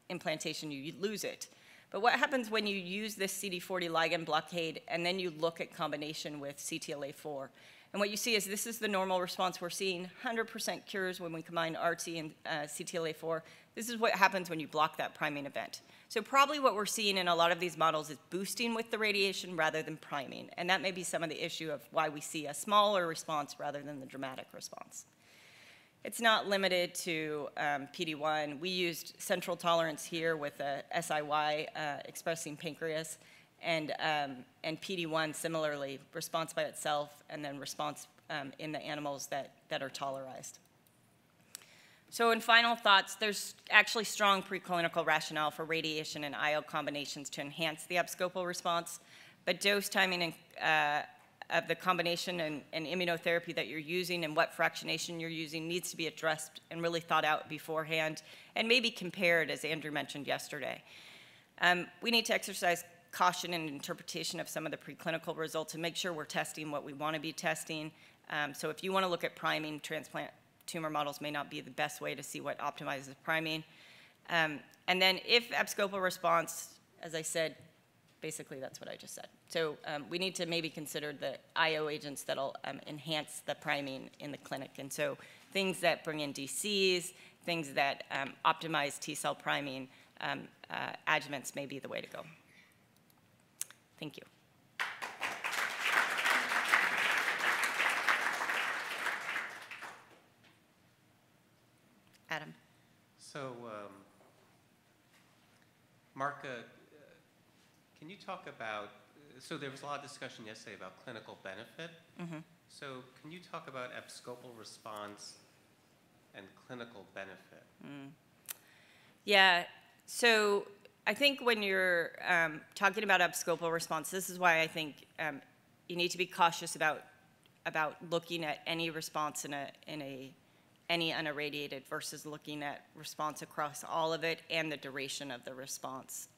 Speaker 6: implantation, you lose it. But what happens when you use this CD40 ligand blockade and then you look at combination with CTLA-4? And what you see is this is the normal response we're seeing, 100% cures when we combine RT and CTLA-4. This is what happens when you block that priming event. So probably what we're seeing in a lot of these models is boosting with the radiation rather than priming. And that may be some of the issue of why we see a smaller response rather than the dramatic response. It's not limited to PD-1. We used central tolerance here with a SIY expressing pancreas. And PD-1 similarly, response by itself, and then response in the animals that are tolerized. So in final thoughts, there's actually strong preclinical rationale for radiation and IO combinations to enhance the abscopal response, but dose timing of the combination and immunotherapy that you're using and what fractionation you're using needs to be addressed and really thought out beforehand, and maybe compared, as Andrew mentioned yesterday. We need to exercise caution and interpretation of some of the preclinical results and make sure we're testing what we want to be testing. So if you want to look at priming, transplant tumor models may not be the best way to see what optimizes priming. And then if abscopal response, as I said, basically that's what I just said. So we need to maybe consider the IO agents that'll enhance the priming in the clinic. And so things that bring in DCs, things that optimize T-cell priming, adjuvants may be the way to go. Thank you. Adam.
Speaker 7: So, Marka, can you talk about, so there was a lot of discussion yesterday about clinical benefit.
Speaker 6: Mm-hmm.
Speaker 7: So can you talk about abscopal response and clinical benefit?
Speaker 6: Yeah, so I think when you're talking about abscopal response, this is why I think you need to be cautious about about looking at any response in any unirradiated versus looking at response across all of it and the duration of the response.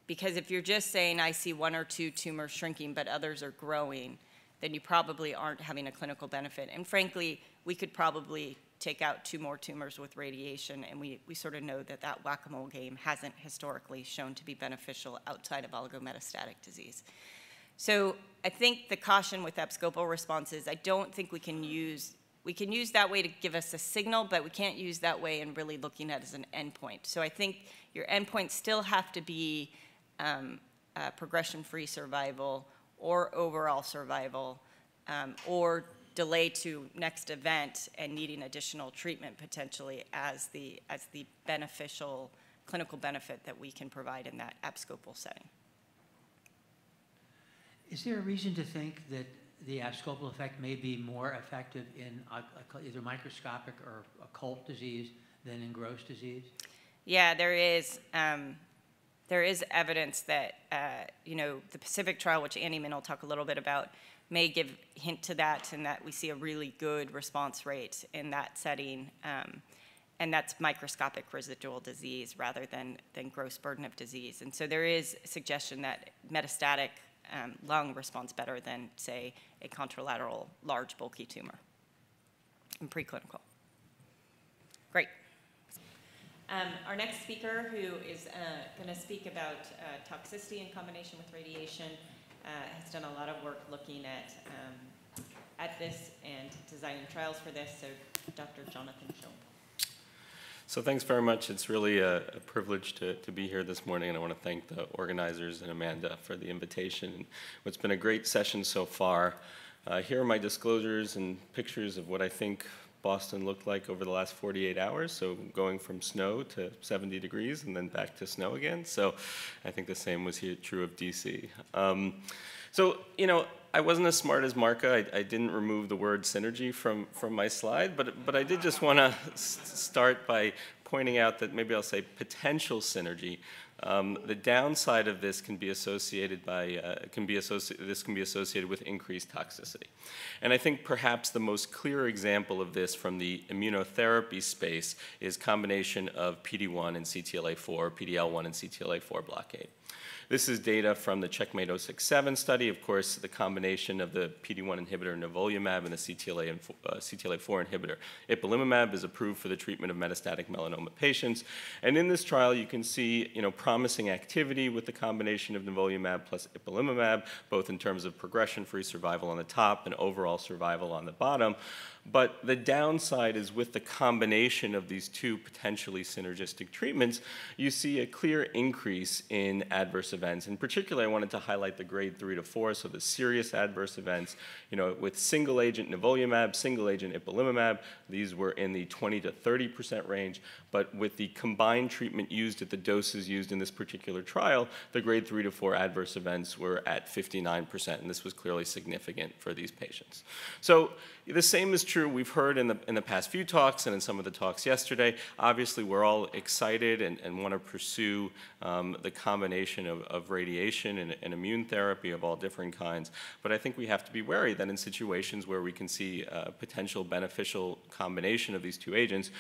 Speaker 6: Because if you're just saying, I see 1 or 2 tumors shrinking, but others are growing, then you probably aren't having a clinical benefit. And frankly, we could probably take out 2 more tumors with radiation, and we sort of know that that whack-a-mole game hasn't historically shown to be beneficial outside of oligometastatic disease. So I think the caution with abscopal responses, I don't think we can use that way to give us a signal, but we can't use that way in really looking at it as an endpoint. So I think your endpoints still have to be progression-free survival or overall survival, or delay to next event and needing additional treatment potentially as the beneficial clinical benefit that we can provide in that abscopal setting.
Speaker 3: Is there a reason to think that the abscopal effect may be more effective in either microscopic or occult disease than in gross disease?
Speaker 6: Yeah, there is. There is evidence that, the Pacific trial, which Andy Min will talk a little bit about, may give hint to that, and that we see a really good response rate in that setting, and that's microscopic residual disease rather than gross burden of disease. And so there is a suggestion that metastatic lung responds better than, say, a contralateral large bulky tumor in preclinical. Great. Our next speaker, who is going to speak about toxicity in combination with radiation, has done a lot of work looking at this and designing trials for this. So, Dr. Jonathan Schoenfeld.
Speaker 8: So thanks very much. It's really a privilege to be here this morning, and I want to thank the organizers and Amanda for the invitation. And what's been a great session so far. Here are my disclosures and pictures of what I think Boston looked like over the last 48 hours, so going from snow to 70 degrees and then back to snow again. So I think the same was here, true of DC. I wasn't as smart as Marka. I didn't remove the word synergy from my slide, but I did just want to start by pointing out that maybe I'll say potential synergy. The downside of this can be associated with increased toxicity. And I think perhaps the most clear example of this from the immunotherapy space is combination of PD-1 and CTLA-4, PD-L1 and CTLA-4 blockade. This is data from the Checkmate 067 study. Of course, the combination of the PD-1 inhibitor nivolumab and the CTLA-4 inhibitor ipilimumab is approved for the treatment of metastatic melanoma patients. And in this trial, you can see promising activity with the combination of nivolumab plus ipilimumab, both in terms of progression-free survival on the top and overall survival on the bottom. But the downside is with the combination of these two potentially synergistic treatments, you see a clear increase in adverse events. In particular, I wanted to highlight the grade 3 to 4, so the serious adverse events. With single-agent nivolumab, single-agent ipilimumab, these were in the 20 to 30% range. But with the combined treatment used at the doses used in this particular trial, the grade 3 to 4 adverse events were at 59%, and this was clearly significant for these patients. So the same is true. We've heard in the past few talks and in some of the talks yesterday. Obviously, we're all excited and want to pursue the combination of radiation and immune therapy of all different kinds. But I think we have to be wary that in situations where we can see a potential beneficial combination of these two agents,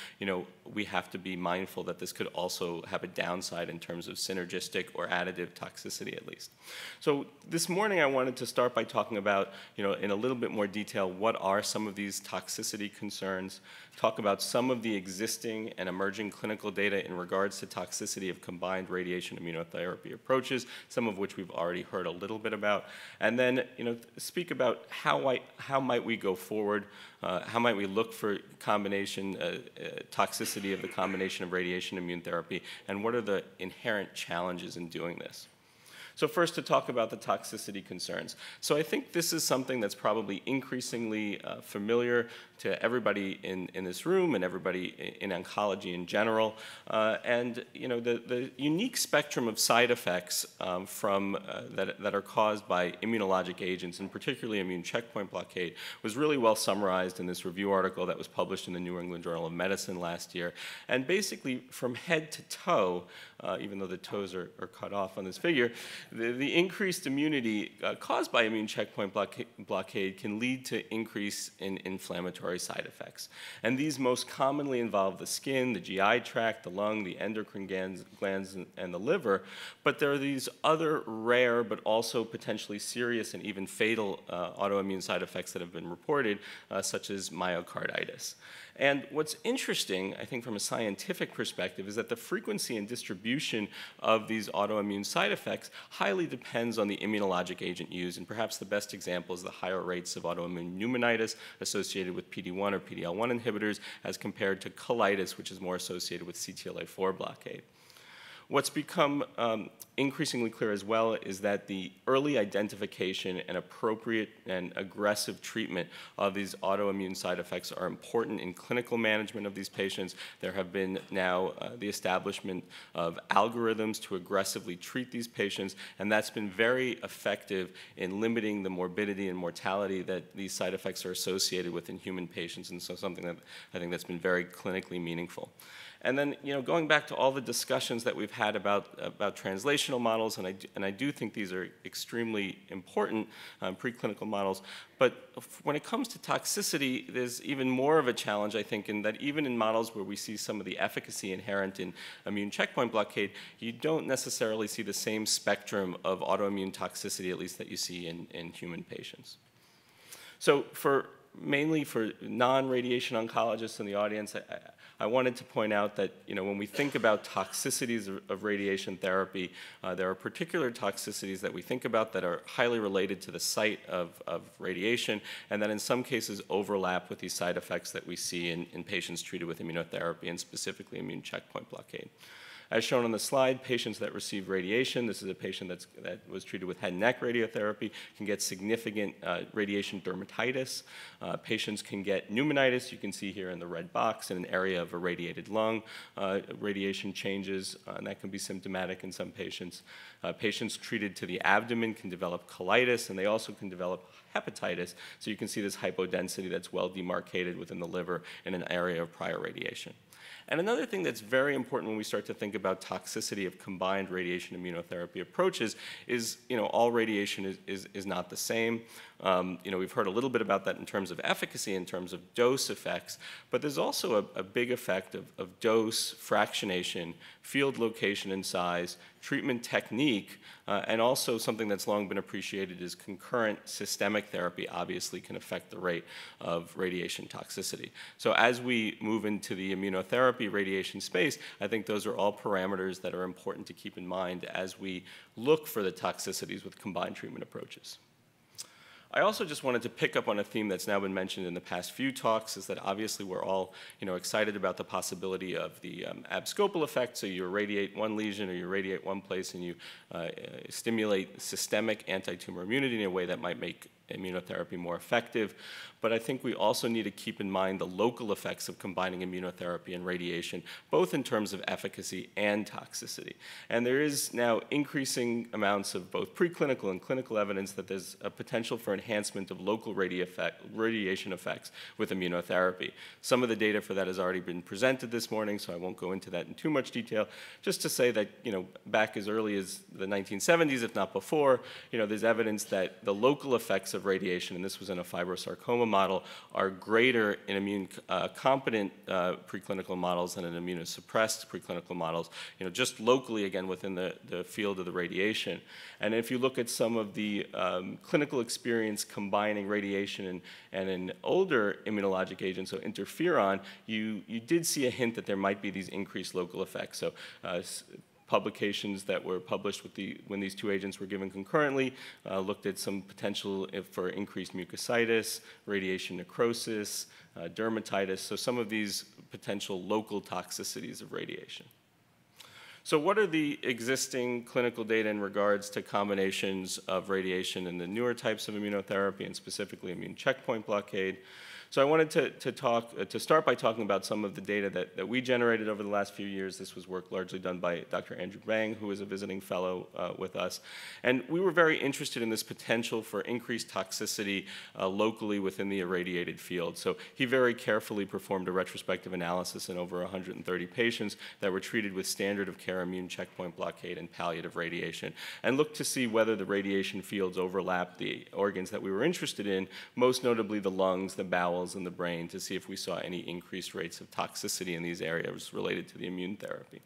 Speaker 8: we have to be mindful that this could also have a downside in terms of synergistic or additive toxicity at least. So this morning I wanted to start by talking about, in a little bit more detail, what are some of these toxicity concerns, talk about some of the existing and emerging clinical data in regards to toxicity of combined radiation immunotherapy approaches, some of which we've already heard a little bit about, and then speak about how might we go forward, how might we look for combination toxicity of the combination of radiation immune therapy, and what are the inherent challenges in doing this. So first, to talk about the toxicity concerns. So I think this is something that's probably increasingly familiar to everybody in this room and everybody in oncology in general. The unique spectrum of side effects that are caused by immunologic agents, and particularly immune checkpoint blockade, was really well summarized in this review article that was published in the New England Journal of Medicine last year. And basically, from head to toe, even though the toes are cut off on this figure, the increased immunity caused by immune checkpoint blockade can lead to increase in inflammatory side effects. And these most commonly involve the skin, the GI tract, the lung, the endocrine glands, and the liver. But there are these other rare but also potentially serious and even fatal autoimmune side effects that have been reported, such as myocarditis. And what's interesting, I think, from a scientific perspective, is that the frequency and distribution of these autoimmune side effects highly depends on the immunologic agent used. And perhaps the best example is the higher rates of autoimmune pneumonitis associated with PD-1 or PD-L1 inhibitors as compared to colitis, which is more associated with CTLA-4 blockade. What's become increasingly clear as well is that the early identification and appropriate and aggressive treatment of these autoimmune side effects are important in clinical management of these patients. There have been now the establishment of algorithms to aggressively treat these patients, and that's been very effective in limiting the morbidity and mortality that these side effects are associated with in human patients, and so something that I think that's been very clinically meaningful. And then, going back to all the discussions that we've had about translational models, and I do think these are extremely important preclinical models, but when it comes to toxicity, there's even more of a challenge, I think, in that even in models where we see some of the efficacy inherent in immune checkpoint blockade, you don't necessarily see the same spectrum of autoimmune toxicity, at least that you see in human patients. So mainly for non-radiation oncologists in the audience, I wanted to point out that when we think about toxicities of radiation therapy, there are particular toxicities that we think about that are highly related to the site of radiation, and that in some cases overlap with these side effects that we see in patients treated with immunotherapy, and specifically immune checkpoint blockade. As shown on the slide, patients that receive radiation, this is a patient that was treated with head and neck radiotherapy, can get significant radiation dermatitis. Patients can get pneumonitis, you can see here in the red box, in an area of irradiated lung. Radiation changes, and that can be symptomatic in some patients. Patients treated to the abdomen can develop colitis, and they also can develop hepatitis. So you can see this hypodensity that's well demarcated within the liver in an area of prior radiation. And another thing that's very important when we start to think about toxicity of combined radiation immunotherapy approaches is, all radiation is not the same. We've heard a little bit about that in terms of efficacy, in terms of dose effects, but there's also a big effect of dose, fractionation, field location and size, treatment technique, and also something that's long been appreciated is concurrent systemic therapy obviously can affect the rate of radiation toxicity. So as we move into the immunotherapy radiation space, I think those are all parameters that are important to keep in mind as we look for the toxicities with combined treatment approaches. I also just wanted to pick up on a theme that's now been mentioned in the past few talks, is that obviously we're all excited about the possibility of the abscopal effect. So you irradiate one lesion or you irradiate one place and you stimulate systemic anti-tumor immunity in a way that might make immunotherapy more effective. But I think we also need to keep in mind the local effects of combining immunotherapy and radiation, both in terms of efficacy and toxicity. And there is now increasing amounts of both preclinical and clinical evidence that there's a potential for enhancement of local radiation effects with immunotherapy. Some of the data for that has already been presented this morning, so I won't go into that in too much detail. Just to say that, back as early as the 1970s, if not before, there's evidence that the local effects of radiation, and this was in a fibrosarcoma model, are greater in immune competent preclinical models than in immunosuppressed preclinical models, just locally, again, within the field of the radiation. And if you look at some of the clinical experience combining radiation and an older immunologic agent, so interferon, you did see a hint that there might be these increased local effects. So publications that were published when these two agents were given concurrently looked at some potential for increased mucositis, radiation necrosis, dermatitis, so some of these potential local toxicities of radiation. So what are the existing clinical data in regards to combinations of radiation and the newer types of immunotherapy, and specifically immune checkpoint blockade? So I wanted to start by talking about some of the data that we generated over the last few years. This was work largely done by Dr. Andrew Bang, who is a visiting fellow with us. And we were very interested in this potential for increased toxicity locally within the irradiated field. So he very carefully performed a retrospective analysis in over 130 patients that were treated with standard of care immune checkpoint blockade and palliative radiation, and looked to see whether the radiation fields overlapped the organs that we were interested in, most notably the lungs, the bowels, and the brain, to see if we saw any increased rates of toxicity in these areas related to the immune therapy.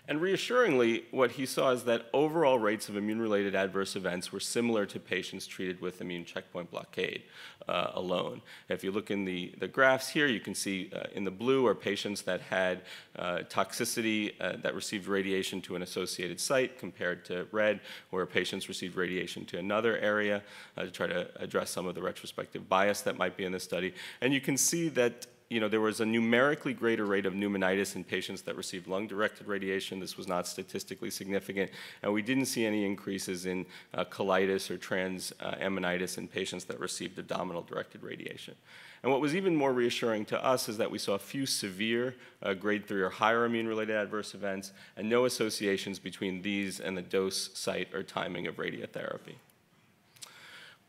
Speaker 8: And reassuringly, what he saw is that overall rates of immune-related adverse events were similar to patients treated with immune checkpoint blockade alone. If you look in the graphs here, you can see in the blue are patients that had toxicity that received radiation to an associated site, compared to red, where patients received radiation to another area, to try to address some of the retrospective bias that might be in the study. And you can see that there was a numerically greater rate of pneumonitis in patients that received lung-directed radiation. This was not statistically significant, and we didn't see any increases in colitis or transaminitis in patients that received abdominal-directed radiation. And what was even more reassuring to us is that we saw a few severe grade 3 or higher immune-related adverse events, and no associations between these and the dose, site, or timing of radiotherapy.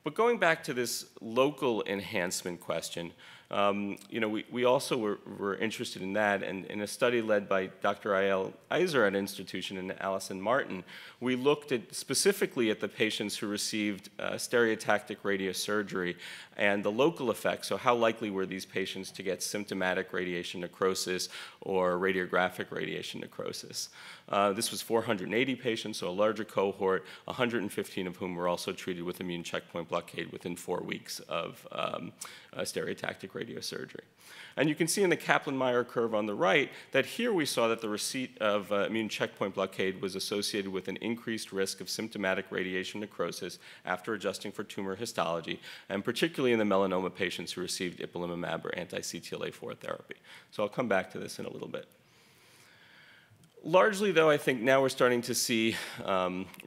Speaker 8: But going back to this local enhancement question, we also were interested in that, and in a study led by Dr. Ayel Iser at Institution and Alison Martin, we looked specifically at the patients who received stereotactic radiosurgery and the local effects. So how likely were these patients to get symptomatic radiation necrosis or radiographic radiation necrosis? This was 480 patients, so a larger cohort, 115 of whom were also treated with immune checkpoint blockade within 4 weeks of stereotactic radiosurgery. And you can see in the Kaplan-Meier curve on the right that here we saw that the receipt of immune checkpoint blockade was associated with an increased risk of symptomatic radiation necrosis after adjusting for tumor histology, and particularly in the melanoma patients who received ipilimumab or anti-CTLA-4 therapy. So I'll come back to this in a little bit. Largely, though, I think now we're starting to see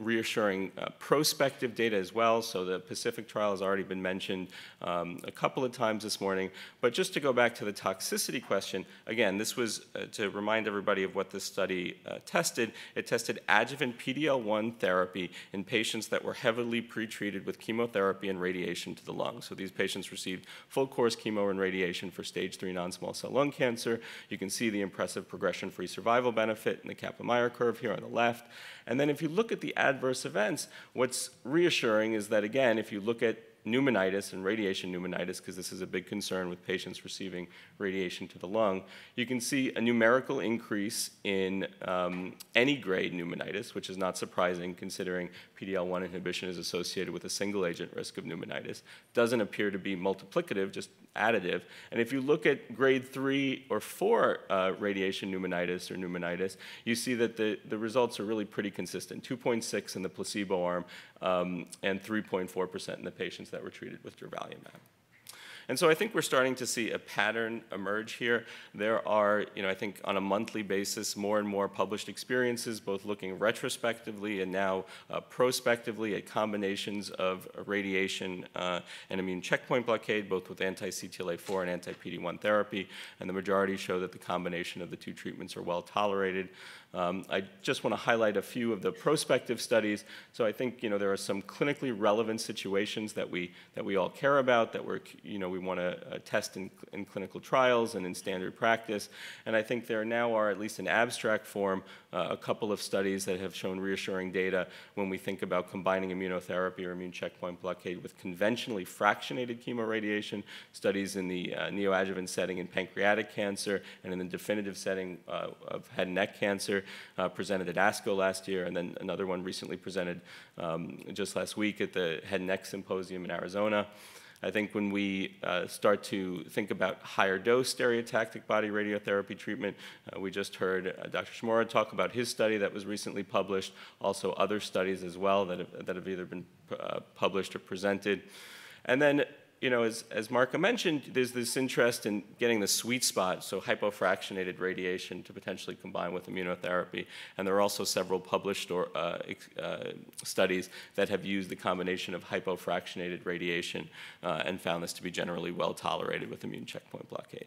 Speaker 8: reassuring prospective data as well. So the Pacific trial has already been mentioned a couple of times this morning. But just to go back to the toxicity question, again, this was to remind everybody of what this study tested. It tested adjuvant PD-L1 therapy in patients that were heavily pretreated with chemotherapy and radiation to the lung. So these patients received full-course chemo and radiation for stage 3 non-small cell lung cancer. You can see the impressive progression-free survival benefit in the Kaplan-Meier curve here on the left. And then if you look at the adverse events, what's reassuring is that, again, if you look at pneumonitis and radiation pneumonitis, because this is a big concern with patients receiving radiation to the lung, you can see a numerical increase in any grade pneumonitis, which is not surprising considering PD-L1 inhibition is associated with a single agent risk of pneumonitis. Doesn't appear to be multiplicative, just additive. And if you look at grade 3 or 4 radiation pneumonitis or pneumonitis, you see that the results are really pretty consistent, 2.6 in the placebo arm and 3.4% in the patients that were treated with durvalumab. And so I think we're starting to see a pattern emerge here. There are, I think on a monthly basis, more and more published experiences, both looking retrospectively and now prospectively at combinations of radiation and immune checkpoint blockade, both with anti-CTLA-4 and anti-PD-1 therapy. And the majority show that the combination of the two treatments are well tolerated. I just want to highlight a few of the prospective studies. So I think there are some clinically relevant situations that we all care about, that we want to test in clinical trials and in standard practice. And I think there now are, at least in abstract form, a couple of studies that have shown reassuring data when we think about combining immunotherapy or immune checkpoint blockade with conventionally fractionated chemoradiation, studies in the neoadjuvant setting in pancreatic cancer and in the definitive setting of head and neck cancer, presented at ASCO last year, and then another one recently presented just last week at the Head and Neck Symposium in Arizona. I think when we start to think about higher dose stereotactic body radiotherapy treatment, we just heard Dr. Shimura talk about his study that was recently published, also other studies as well that have either been published or presented. And then as Marka mentioned, there's this interest in getting the sweet spot, so hypofractionated radiation to potentially combine with immunotherapy. And there are also several published studies that have used the combination of hypofractionated radiation and found this to be generally well tolerated with immune checkpoint blockade.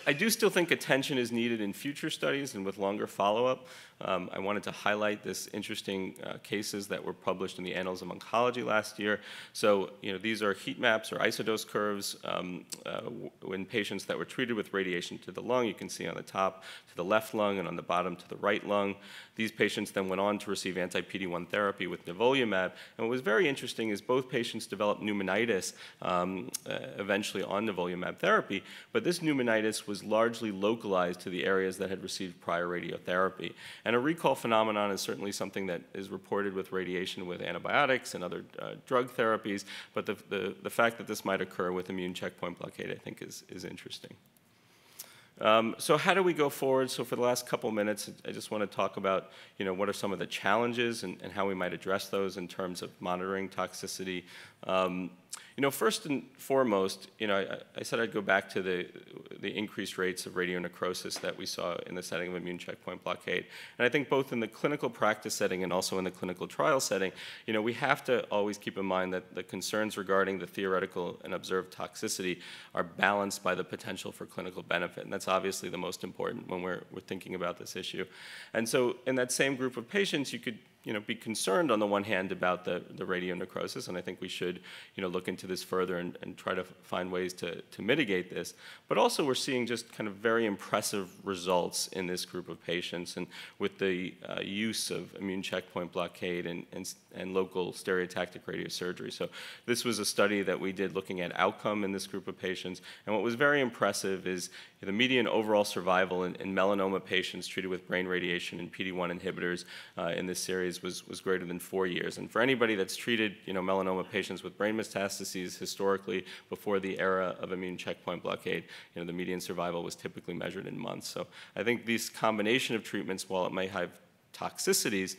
Speaker 8: I do still think attention is needed in future studies and with longer follow-up. I wanted to highlight this interesting cases that were published in the Annals of Oncology last year. So, these are heat maps or isodose curves when patients that were treated with radiation to the lung. You can see on the top to the left lung and on the bottom to the right lung. These patients then went on to receive anti-PD-1 therapy with nivolumab. And what was very interesting is both patients developed pneumonitis eventually on nivolumab therapy, but this pneumonitis was largely localized to the areas that had received prior radiotherapy. And a recall phenomenon is certainly something that is reported with radiation with antibiotics and other drug therapies, but the fact that this might occur with immune checkpoint blockade, I think, is interesting. So how do we go forward? So for the last couple minutes, I just want to talk about, what are some of the challenges and how we might address those in terms of monitoring toxicity. First and foremost, I said I'd go back to the increased rates of radionecrosis that we saw in the setting of immune checkpoint blockade. And I think both in the clinical practice setting and also in the clinical trial setting, we have to always keep in mind that the concerns regarding the theoretical and observed toxicity are balanced by the potential for clinical benefit. And that's obviously the most important when we're thinking about this issue. And so in that same group of patients, you could be concerned on the one hand about the radionecrosis, and I think we should look into this further and try to find ways to mitigate this. But also we're seeing just kind of very impressive results in this group of patients, and with the use of immune checkpoint blockade and local stereotactic radiosurgery. So this was a study that we did looking at outcome in this group of patients, and what was very impressive is the median overall survival in melanoma patients treated with brain radiation and PD-1 inhibitors in this series was greater than 4 years. And for anybody that's treated melanoma patients with brain metastases historically before the era of immune checkpoint blockade, the median survival was typically measured in months. So I think this combination of treatments, while it may have toxicities,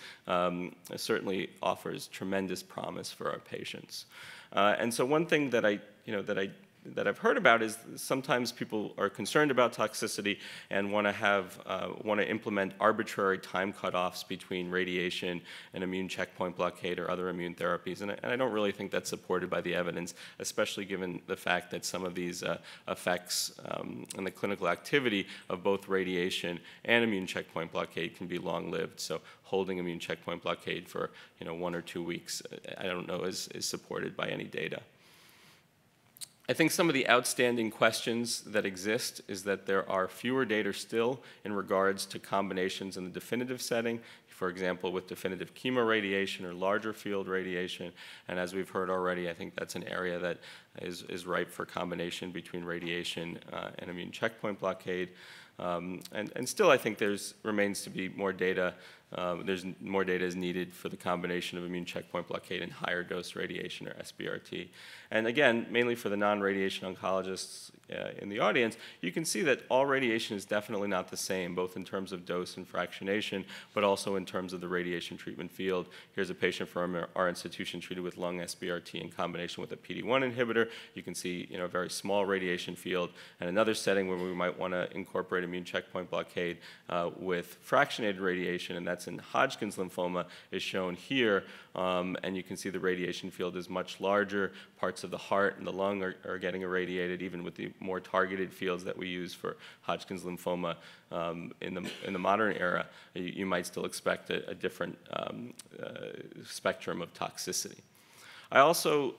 Speaker 8: certainly offers tremendous promise for our patients. And so one thing that I've heard about is sometimes people are concerned about toxicity and want to implement arbitrary time cutoffs between radiation and immune checkpoint blockade or other immune therapies, and I don't really think that's supported by the evidence, especially given the fact that some of these effects and the clinical activity of both radiation and immune checkpoint blockade can be long-lived. So holding immune checkpoint blockade for 1 or 2 weeks, I don't know is supported by any data. I think some of the outstanding questions that exist is that there are fewer data still in regards to combinations in the definitive setting, for example, with definitive chemoradiation or larger field radiation. And as we've heard already, I think that's an area that is ripe for combination between radiation and immune checkpoint blockade. And still, I think remains to be more data. There's more data is needed for the combination of immune checkpoint blockade and higher dose radiation or SBRT. And again, mainly for the non-radiation oncologists in the audience, you can see that all radiation is definitely not the same, both in terms of dose and fractionation, but also in terms of the radiation treatment field. Here's a patient from our institution treated with lung SBRT in combination with a PD-1 inhibitor. You can see a very small radiation field, and another setting where we might want to incorporate immune checkpoint blockade with fractionated radiation, and that's in Hodgkin's lymphoma, is shown here. And you can see the radiation field is much larger. Parts of the heart and the lung are getting irradiated, even with the more targeted fields that we use for Hodgkin's lymphoma in the modern era. You might still expect a different spectrum of toxicity. I also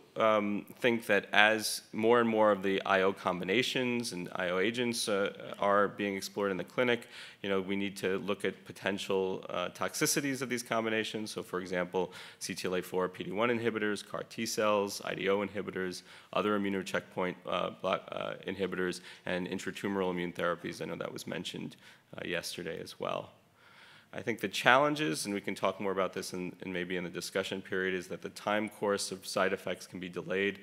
Speaker 8: think that as more and more of the IO combinations and IO agents are being explored in the clinic, we need to look at potential toxicities of these combinations. So for example, CTLA-4 PD-1 inhibitors, CAR T cells, IDO inhibitors, other immunocheckpoint inhibitors, and intratumoral immune therapies. I know that was mentioned yesterday as well. I think the challenges, and we can talk more about this in maybe in the discussion period, is that the time course of side effects can be delayed,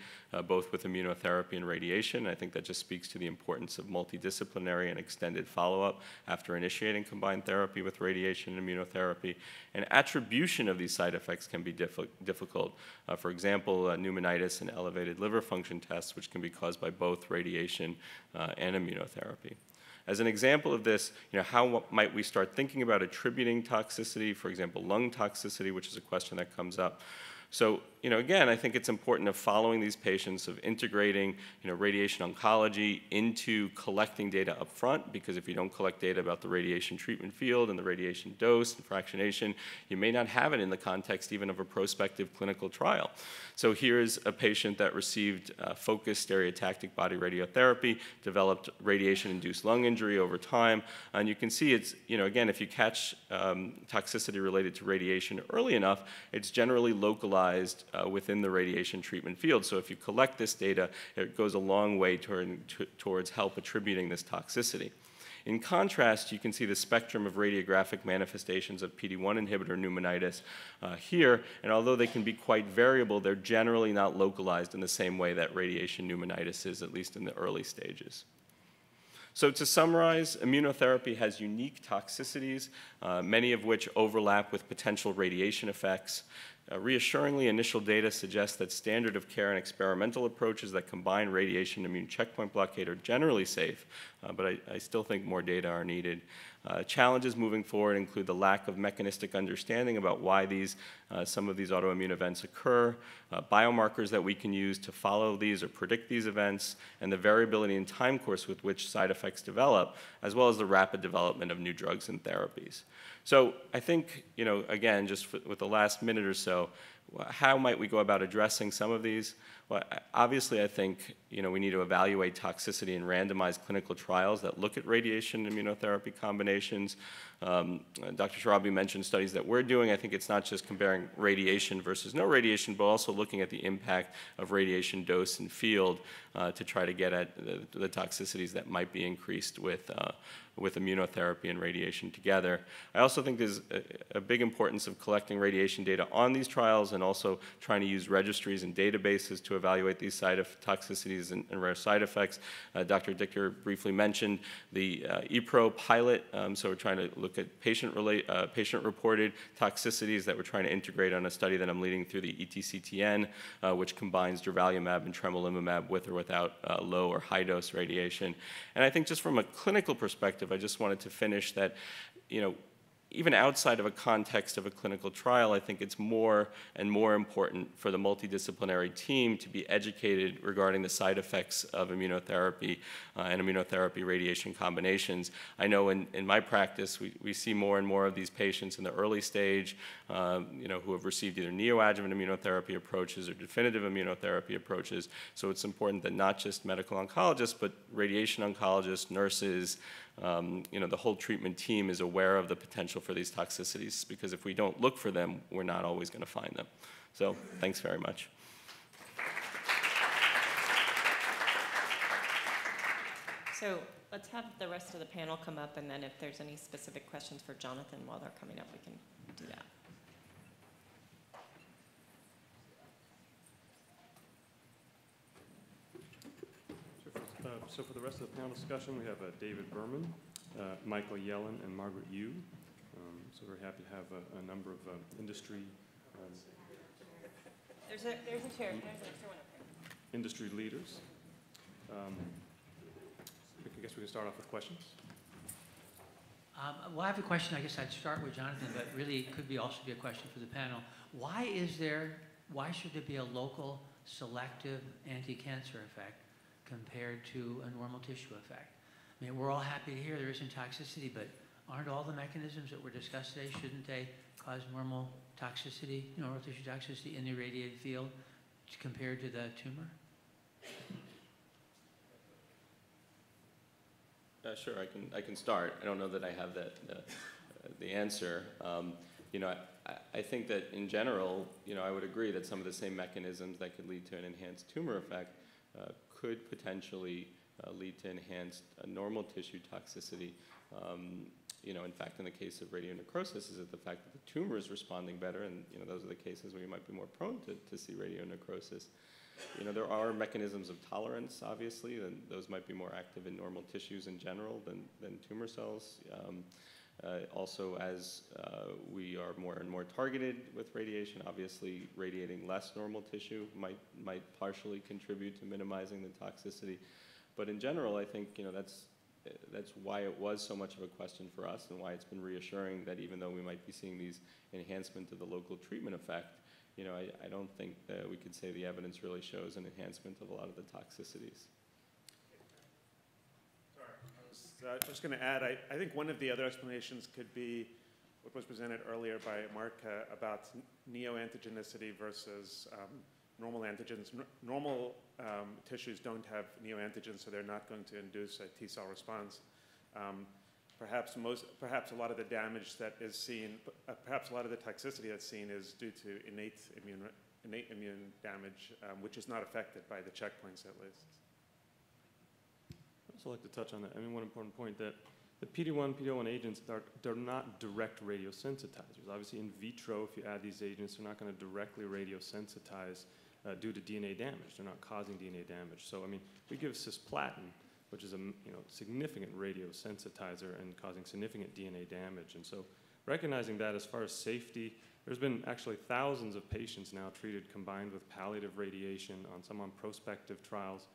Speaker 8: both with immunotherapy and radiation. I think that just speaks to the importance of multidisciplinary and extended follow-up after initiating combined therapy with radiation and immunotherapy. And attribution of these side effects can be difficult. For example, pneumonitis and elevated liver function tests, which can be caused by both radiation and immunotherapy. As an example of this, how might we start thinking about attributing toxicity, for example, lung toxicity, which is a question that comes up. So, again, I think it's important of following these patients, of integrating, radiation oncology into collecting data up front, because if you don't collect data about the radiation treatment field and the radiation dose and fractionation, you may not have it in the context even of a prospective clinical trial. So here's a patient that received focused stereotactic body radiotherapy, developed radiation-induced lung injury over time, and you can see it's, again, if you catch toxicity related to radiation early enough, it's generally localized within the radiation treatment field. So if you collect this data, it goes a long way towards help attributing this toxicity. In contrast, you can see the spectrum of radiographic manifestations of PD-1 inhibitor pneumonitis here, and although they can be quite variable, they're generally not localized in the same way that radiation pneumonitis is, at least in the early stages. So to summarize, immunotherapy has unique toxicities, many of which overlap with potential radiation effects. Reassuringly, initial data suggests that standard of care and experimental approaches that combine radiation and immune checkpoint blockade are generally safe, but I still think more data are needed. Challenges moving forward include the lack of mechanistic understanding about why some of these autoimmune events occur, biomarkers that we can use to follow these or predict these events, and the variability in time course with which side effects develop, as well as the rapid development of new drugs and therapies. So I think, again, just with the last minute or so, how might we go about addressing some of these? Well, obviously, I think we need to evaluate toxicity in randomized clinical trials that look at radiation and immunotherapy combinations. Dr. Sharabi mentioned studies that we're doing. I think it's not just comparing radiation versus no radiation, but also looking at the impact of radiation dose and field to try to get at the toxicities that might be increased with immunotherapy and radiation together. I also think there's a big importance of collecting radiation data on these trials and also trying to use registries and databases to evaluate these toxicities and rare side effects. Dr. Dicker briefly mentioned the EPRO pilot, so we're trying to look at patient-reported toxicities that we're trying to integrate on a study that I'm leading through the ETCTN, which combines durvalumab and tremelimumab with or without low or high-dose radiation. And I think just from a clinical perspective, I just wanted to finish that, even outside of a context of a clinical trial, I think it's more and more important for the multidisciplinary team to be educated regarding the side effects of immunotherapy and immunotherapy radiation combinations. I know in my practice, we see more and more of these patients in the early stage, who have received either neoadjuvant immunotherapy approaches or definitive immunotherapy approaches. So it's important that not just medical oncologists, but radiation oncologists, nurses, the whole treatment team is aware of the potential for these toxicities, because if we don't look for them, we're not always going to find them. So thanks very much.
Speaker 6: So let's have the rest of the panel come up, and then if there's any specific questions for Jonathan while they're coming up, we can do that.
Speaker 5: So for the rest of the panel discussion, we have David Berman, Michael Yellen, and Margaret Yu. So we're happy to have a number of industry
Speaker 6: There's a chair. There's an extra one up there.
Speaker 5: Industry leaders. I guess we can start off with questions.
Speaker 3: Well, I have a question. I guess I'd start with Jonathan, but really it could also be a question for the panel. Why should there be a local selective anti-cancer effect compared to a normal tissue effect? I mean, we're all happy to hear there isn't toxicity, but aren't all the mechanisms that were discussed today, shouldn't they cause normal toxicity, normal tissue toxicity in the irradiated field compared to the tumor?
Speaker 8: Sure, I can start. I don't know that I have the answer. I think that in general, I would agree that some of the same mechanisms that could lead to an enhanced tumor effect could potentially lead to enhanced normal tissue toxicity. in fact, in the case of radionecrosis, is that the fact that the tumor is responding better, and those are the cases where you might be more prone to see radionecrosis. There are mechanisms of tolerance, obviously, and those might be more active in normal tissues in general than tumor cells. Also, as we are more and more targeted with radiation, obviously radiating less normal tissue might partially contribute to minimizing the toxicity. But in general, I think that's why it was so much of a question for us, and why it's been reassuring that even though we might be seeing these enhancement of the local treatment effect, I don't think that we could say the evidence really shows an enhancement of a lot of the toxicities.
Speaker 9: Sorry, I was going to add, I think one of the other explanations could be what was presented earlier by Marka about neoantigenicity versus normal antigens. Normal tissues don't have neoantigens, so they're not going to induce a T cell response. Perhaps a lot of the damage that is seen, perhaps a lot of the toxicity that's seen is due to innate immune damage, which is not affected by the checkpoints at least.
Speaker 5: I'd also like to touch on that. One important point, that the PD-1, PD-L1 agents, they're not direct radiosensitizers. Obviously, in vitro, if you add these agents, they're not going to directly radiosensitize due to DNA damage. They're not causing DNA damage. So, we give cisplatin, which is a significant radiosensitizer and causing significant DNA damage. And so recognizing that as far as safety, there's been actually thousands of patients now treated combined with palliative radiation, some on prospective trials.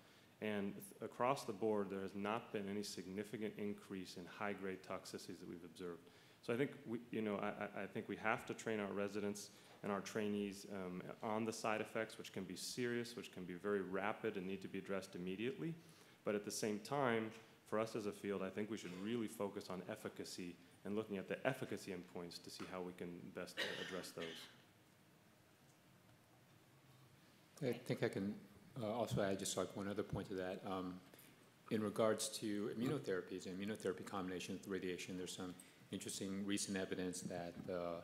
Speaker 5: And across the board, there has not been any significant increase in high-grade toxicities that we've observed. So I think I think we have to train our residents and our trainees on the side effects, which can be serious, which can be very rapid and need to be addressed immediately. But at the same time, for us as a field, I think we should really focus on efficacy and looking at the efficacy endpoints to see how we can best address those.
Speaker 10: I think I can also add just like one other point to that. In regards to immunotherapies and immunotherapy combination with radiation, there's some interesting recent evidence that the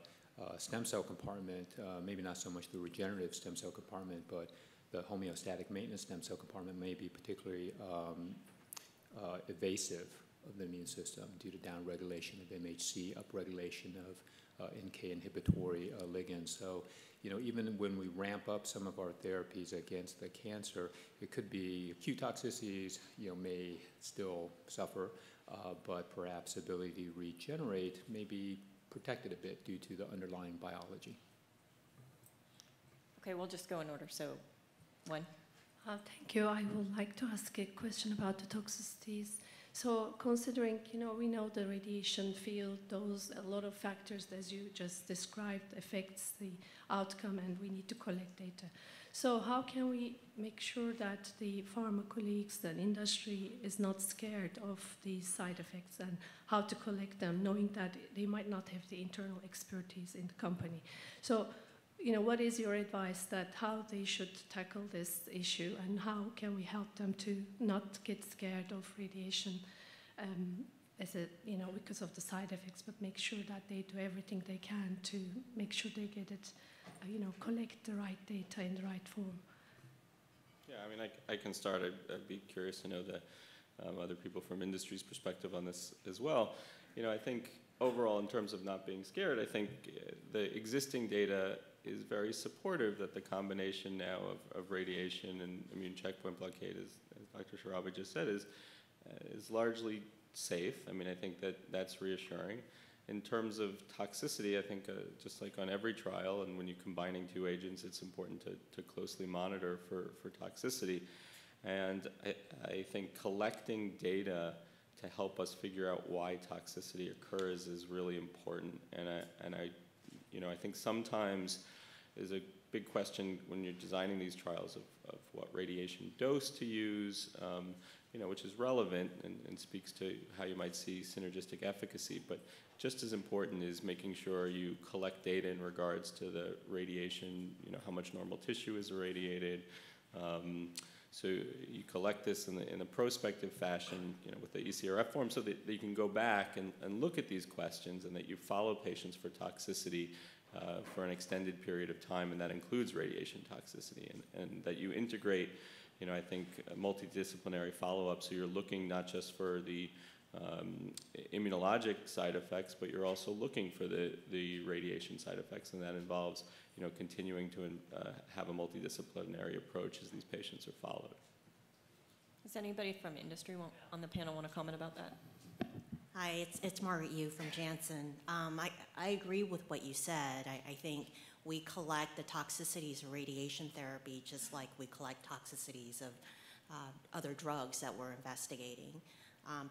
Speaker 10: stem cell compartment, maybe not so much the regenerative stem cell compartment, but the homeostatic maintenance stem cell compartment may be particularly evasive of the immune system due to downregulation of MHC, upregulation of NK inhibitory ligands. So, even when we ramp up some of our therapies against the cancer, it could be acute toxicities, may still suffer, but perhaps ability to regenerate may be protected a bit due to the underlying biology.
Speaker 6: Okay, we'll just go in order. So, one.
Speaker 11: Thank you. I would like to ask a question about the toxicities. So considering, we know the radiation field, a lot of factors, as you just described, affects the outcome, and we need to collect data. So how can we make sure that the pharma colleagues, the industry, is not scared of these side effects, and how to collect them, knowing that they might not have the internal expertise in the company? So, what is your advice that how they should tackle this issue, and how can we help them to not get scared of radiation because of the side effects, but make sure that they do everything they can to make sure they get it, collect the right data in the right form?
Speaker 8: Yeah, I can start. I'd be curious to know the other people from industry's perspective on this as well. I think overall, in terms of not being scared, I think the existing data is very supportive that the combination now of radiation and immune checkpoint blockade, as Dr. Sharabi just said, is largely safe. I think that's reassuring. In terms of toxicity, I think just like on every trial, and when you're combining two agents, it's important to closely monitor for toxicity. And I think collecting data to help us figure out why toxicity occurs is really important. And I think sometimes is a big question when you're designing these trials of what radiation dose to use, which is relevant and speaks to how you might see synergistic efficacy. But just as important is making sure you collect data in regards to the radiation, how much normal tissue is irradiated. So you collect this in a prospective fashion, with the ECRF form, so that you can go back and look at these questions, and that you follow patients for toxicity for an extended period of time, and that includes radiation toxicity, and that you integrate, I think, a multidisciplinary follow-up, so you're looking not just for the immunologic side effects, but you're also looking for the radiation side effects, and that involves, continuing to have a multidisciplinary approach as these patients are followed.
Speaker 6: Does anybody from industry on the panel want to comment about that?
Speaker 12: Hi, it's Margaret Yu from Janssen. I agree with what you said. I think we collect the toxicities of radiation therapy just like we collect toxicities of other drugs that we're investigating.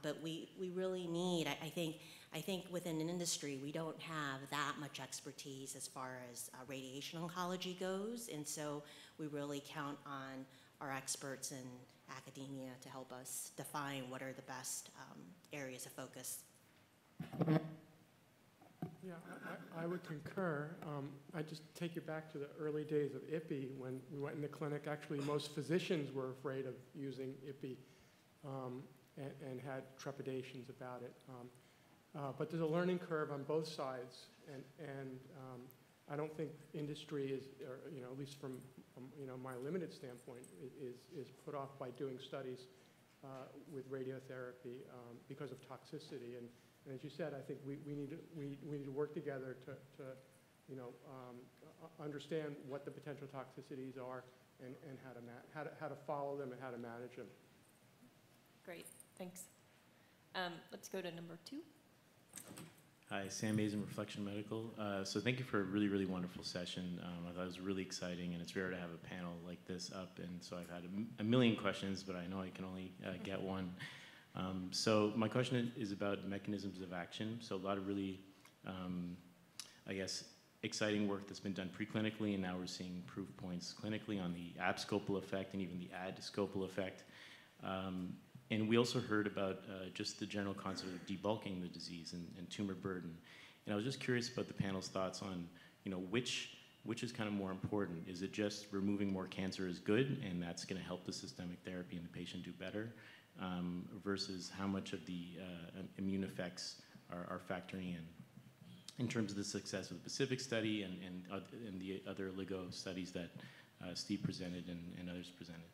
Speaker 12: But we really need, I think within an industry, we don't have that much expertise as far as radiation oncology goes, and so we really count on our experts in academia to help us define what are the best areas of focus.
Speaker 13: Yeah, I would concur. I just take you back to the early days of IPI when we went in the clinic. Actually, most physicians were afraid of using IPI and had trepidations about it. But there's a learning curve on both sides, and I don't think industry is, or, at least from my limited standpoint, is put off by doing studies with radiotherapy because of toxicity. And as you said, I think we need to work together to understand what the potential toxicities are and how to follow them and how to manage them.
Speaker 6: Great, thanks. Let's go to number 2.
Speaker 14: Hi, Sam Mason, Reflection Medical. So thank you for a really, really wonderful session. I thought it was really exciting, and it's rare to have a panel like this up, and so I've had a million questions, but I know I can only get one. So my question is about mechanisms of action. So a lot of really, I guess, exciting work that's been done preclinically, and now we're seeing proof points clinically on the abscopal effect and even the adscopal effect. And we also heard about just the general concept of debulking the disease and tumor burden. And I was just curious about the panel's thoughts on, which is kind of more important. Is it just removing more cancer is good, and that's going to help the systemic therapy and the patient do better, versus how much of the immune effects are factoring in terms of the success of the Pacific study and the other LIGO studies that Steve presented and others presented?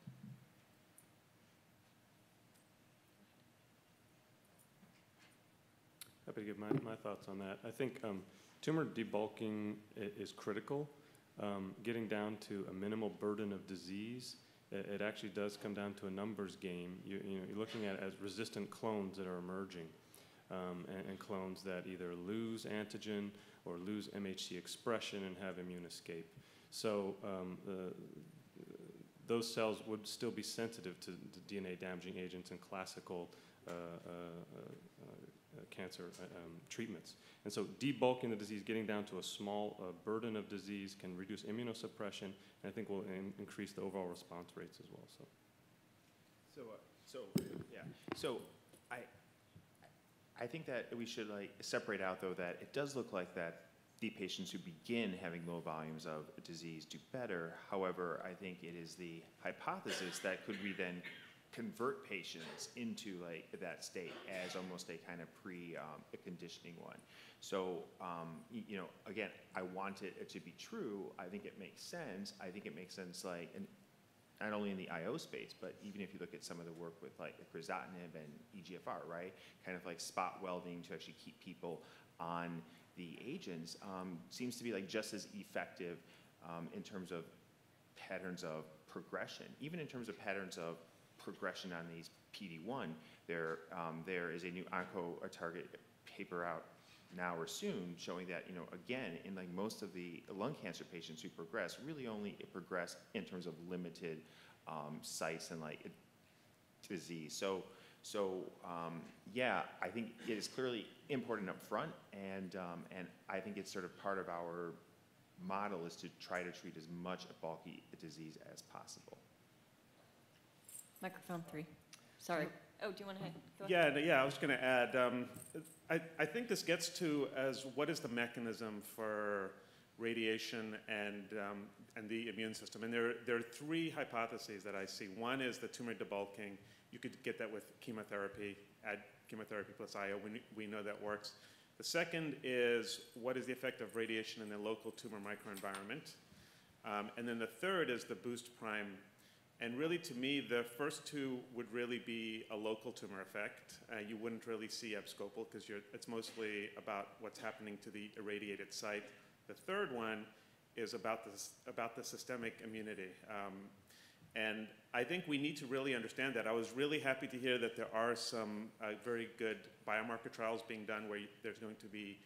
Speaker 5: Happy to give my thoughts on that. I think tumor debulking is critical. Getting down to a minimal burden of disease, it actually does come down to a numbers game. You're looking at it as resistant clones that are emerging, and clones that either lose antigen or lose MHC expression and have immune escape. So those cells would still be sensitive to DNA damaging agents and classical cancer treatments. And so debulking the disease, getting down to a small burden of disease can reduce immunosuppression, and I think will increase the overall response rates as well.
Speaker 15: So I think that we should separate out, though, that it does look like that the patients who begin having low volumes of a disease do better. However, I think it is the hypothesis that could we then convert patients into that state as almost a kind of pre-conditioning one. So, again, I want it to be true. I think it makes sense. I think it makes sense, and not only in the IO space, but even if you look at some of the work with crizotinib and EGFR, right? Kind of spot welding to actually keep people on the agents seems to be just as effective in terms of patterns of progression, even in terms of patterns of progression on these PD-1. There is a new onco-target paper out now or soon showing that, again, in most of the lung cancer patients who progress, really only progress in terms of limited sites and disease. So yeah, I think it is clearly important up front, and I think it's sort of part of our model is to try to treat as much bulky disease as possible.
Speaker 6: Microphone 3. Sorry. Oh, do you want to go
Speaker 9: ahead? Yeah, I was going to add, I think this gets to as what is the mechanism for radiation and the immune system. And there are 3 hypotheses that I see. One is the tumor debulking. You could get that with chemotherapy, add chemotherapy plus IO. We know that works. The second is what is the effect of radiation in the local tumor microenvironment. And then the third is the boost prime. And really, to me, the first two would really be a local tumor effect. You wouldn't really see abscopal because it's mostly about what's happening to the irradiated site. The third one is about the systemic immunity. And I think we need to really understand that. I was really happy to hear that there are some very good biomarker trials being done where there's going to be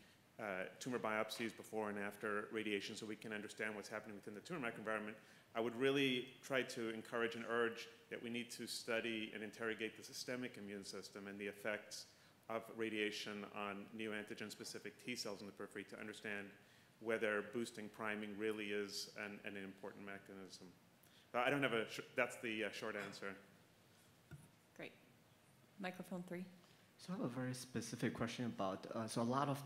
Speaker 9: tumor biopsies before and after radiation so we can understand what's happening within the tumor microenvironment. I would really try to encourage and urge that we need to study and interrogate the systemic immune system and the effects of radiation on neoantigen-specific T cells in the periphery to understand whether boosting priming really is an important mechanism. I don't have that's the short answer.
Speaker 6: Great. Microphone 3.
Speaker 16: So I have a very specific question about, so a lot of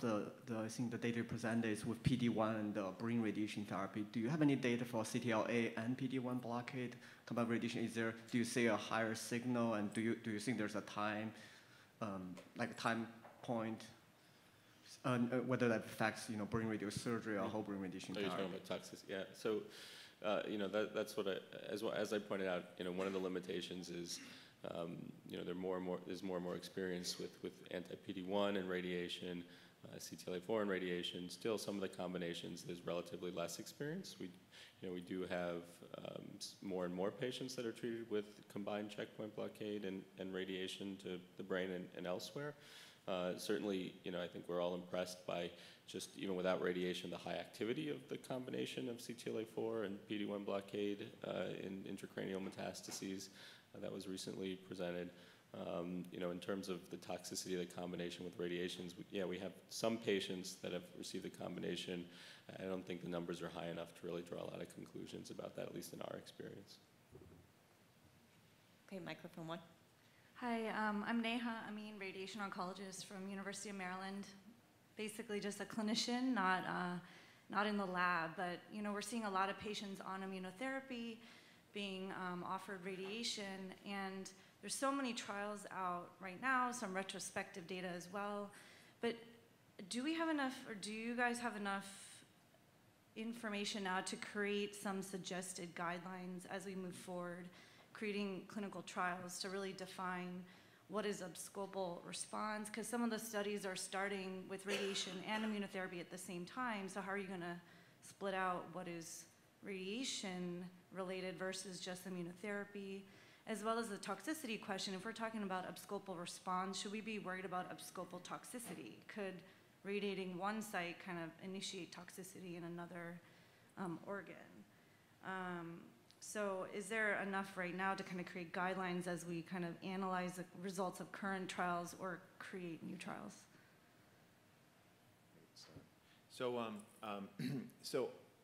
Speaker 16: I think the data presented is with PD-1 and brain radiation therapy. Do you have any data for CTLA and PD-1 blockade combined radiation? Do you see a higher signal, and do you think there's a time, like a time point, whether that affects, brain radiosurgery or whole brain radiation therapy?
Speaker 8: Are you talking about toxicity? Yeah, so, that's what as I pointed out, one of the limitations is, there's more and more experience with anti-PD-1 and radiation, CTLA-4 and radiation. Still, some of the combinations, there's relatively less experience. We do have more and more patients that are treated with combined checkpoint blockade and radiation to the brain and elsewhere. Certainly, I think we're all impressed by just even without radiation, the high activity of the combination of CTLA-4 and PD-1 blockade in intracranial metastases. That was recently presented. In terms of the toxicity of the combination with radiations, we have some patients that have received the combination. I don't think the numbers are high enough to really draw a lot of conclusions about that, at least in our experience.
Speaker 6: Okay, microphone 1.
Speaker 17: Hi, I'm Neha Amin, radiation oncologist from University of Maryland. Basically just a clinician, not in the lab, but we're seeing a lot of patients on immunotherapy being offered radiation, and there's so many trials out right now, some retrospective data as well. But do we have enough, or do you guys have enough information now to create some suggested guidelines as we move forward, creating clinical trials to really define what is abscopal response? Because some of the studies are starting with radiation and immunotherapy at the same time, so how are you going to split out what is radiation related versus just immunotherapy, as well as the toxicity question? If we're talking about abscopal response, should we be worried about abscopal toxicity? Could radiating one site kind of initiate toxicity in another organ? So is there enough right now to kind of create guidelines as we kind of analyze the results of current trials or create new trials?
Speaker 15: So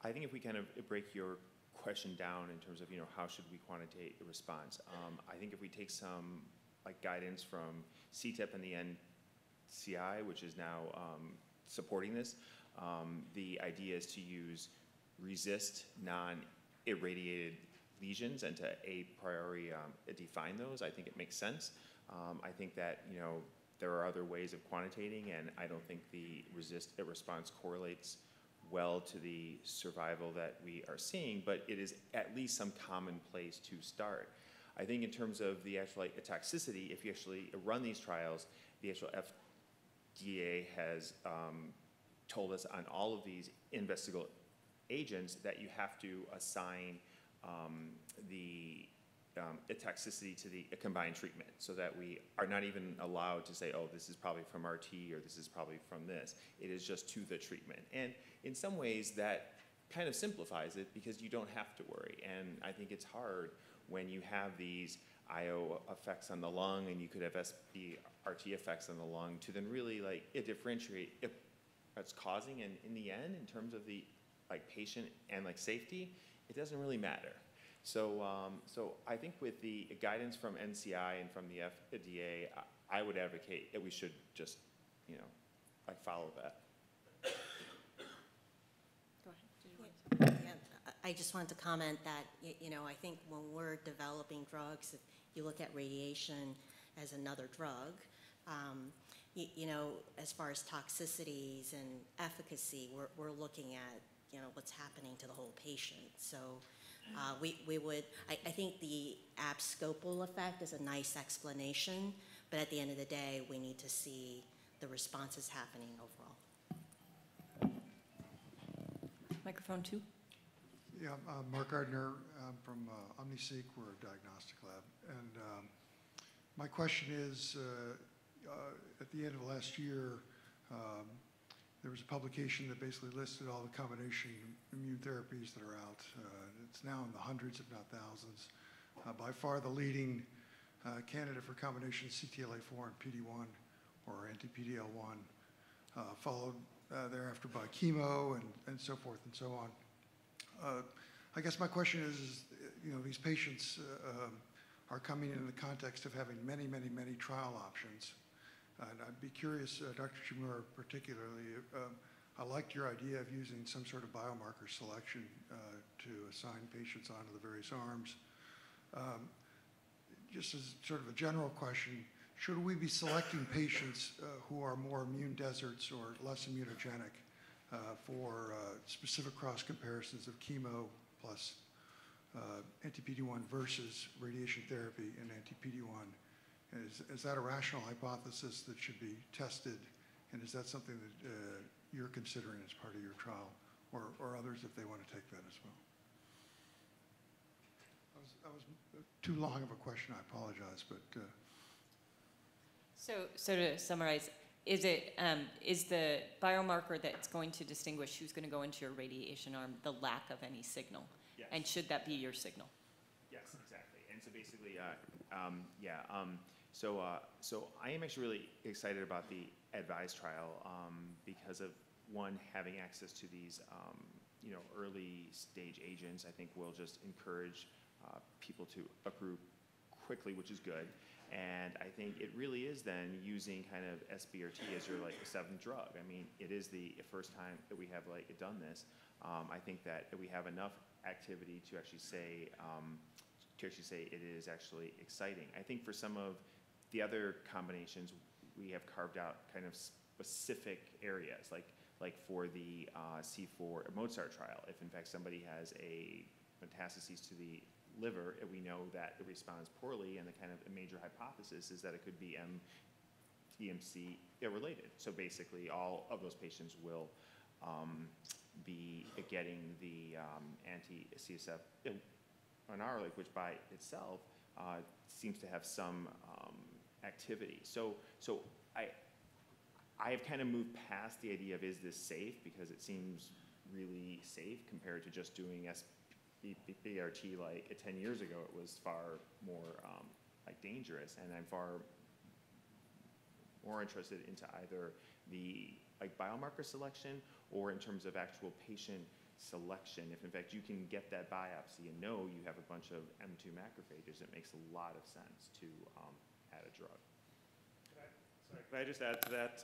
Speaker 15: I think if we kind of break your question down in terms of how should we quantitate the response, I think if we take some guidance from CTEP and the NCI, which is now supporting this, the idea is to use resist non-irradiated lesions and to a priori define those. I think it makes sense. I think that there are other ways of quantitating, and I don't think the response correlates well to the survival that we are seeing, but it is at least some common place to start. I think in terms of the actual toxicity, if you actually run these trials, the actual FDA has told us on all of these investigational agents that you have to assign the toxicity to the combined treatment, so that we are not even allowed to say, oh, this is probably from RT or this is probably from this. It is just to the treatment. And in some ways that kind of simplifies it because you don't have to worry. And I think it's hard when you have these IO effects on the lung and you could have SBRT effects on the lung to then really differentiate if that's causing, and in the end, in terms of the patient and safety, it doesn't really matter. So I think with the guidance from NCI and from the FDA, I would advocate that we should just, follow that.
Speaker 6: Go ahead.
Speaker 12: Yeah, I just wanted to comment that, I think when we're developing drugs, if you look at radiation as another drug, as far as toxicities and efficacy, we're looking at, what's happening to the whole patient. So I think the abscopal effect is a nice explanation, but at the end of the day, we need to see the responses happening overall.
Speaker 6: Microphone 2.
Speaker 18: Yeah, Mark Gardner from OmniSeq. We're a diagnostic lab. And my question is, at the end of last year, there was a publication that basically listed all the combination immune therapies that are out. It's now in the hundreds, if not thousands. By far the leading candidate for combination CTLA-4 and PD-1 or anti-PD-L1, followed thereafter by chemo and so forth and so on. I guess my question is, these patients are coming in the context of having many, many, many trial options. And I'd be curious, Dr. Shimura particularly, I liked your idea of using some sort of biomarker selection to assign patients onto the various arms. Just as sort of a general question, should we be selecting patients who are more immune deserts or less immunogenic for specific cross comparisons of chemo plus anti-PD-1 versus radiation therapy and anti-PD-1? Is that a rational hypothesis that should be tested? And is that something that you're considering as part of your trial, or others if they want to take that as well? That was too long of a question, I apologize, but.
Speaker 6: So to summarize, is the biomarker that's going to distinguish who's going to go into your radiation arm the lack of any signal?
Speaker 15: Yes.
Speaker 6: And should that be your signal?
Speaker 15: Yes, exactly. And so basically, so I am actually really excited about the ADVISE trial because of, one, having access to these early stage agents. I think will just encourage people to accrue quickly, which is good. And I think it really is then using kind of SBRT as your seventh drug. I mean, it is the first time that we have done this. I think that we have enough activity to actually say it is actually exciting. I think for some of the other combinations, we have carved out kind of specific areas, like for the C4 Mozart trial. If in fact somebody has a metastases to the liver, and we know that it responds poorly, and the kind of a major hypothesis is that it could be TMC related. So basically, all of those patients will be getting the anti-CSF RNA, which by itself seems to have some activity. So I have kind of moved past the idea of is this safe, because it seems really safe compared to just doing SBRT 10 years ago. It was far more dangerous, and I'm far more interested into either the biomarker selection or in terms of actual patient selection. If in fact you can get that biopsy and know you have a bunch of M2 macrophages, it makes a lot of sense to add a drug.
Speaker 9: Can I just add to that?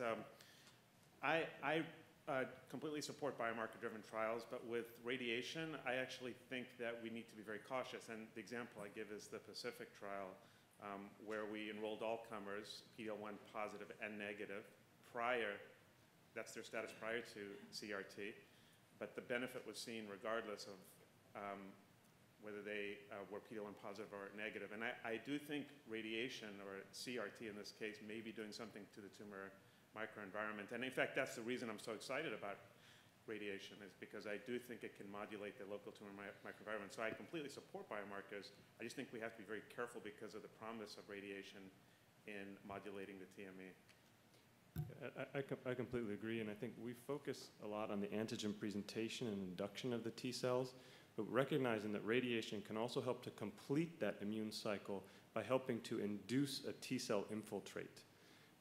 Speaker 9: I completely support biomarker-driven trials, but with radiation, I actually think that we need to be very cautious. And the example I give is the Pacific trial, where we enrolled all comers, PD-L1 positive and negative, that's their status prior to CRT, but the benefit was seen regardless of whether they were PD-L1 positive or negative. And I do think radiation, or CRT in this case, may be doing something to the tumor microenvironment. And in fact, that's the reason I'm so excited about radiation, is because I do think it can modulate the local tumor microenvironment. So I completely support biomarkers. I just think we have to be very careful because of the promise of radiation in modulating the TME.
Speaker 5: I completely agree, and I think we focus a lot on the antigen presentation and induction of the T cells, but recognizing that radiation can also help to complete that immune cycle by helping to induce a T cell infiltrate.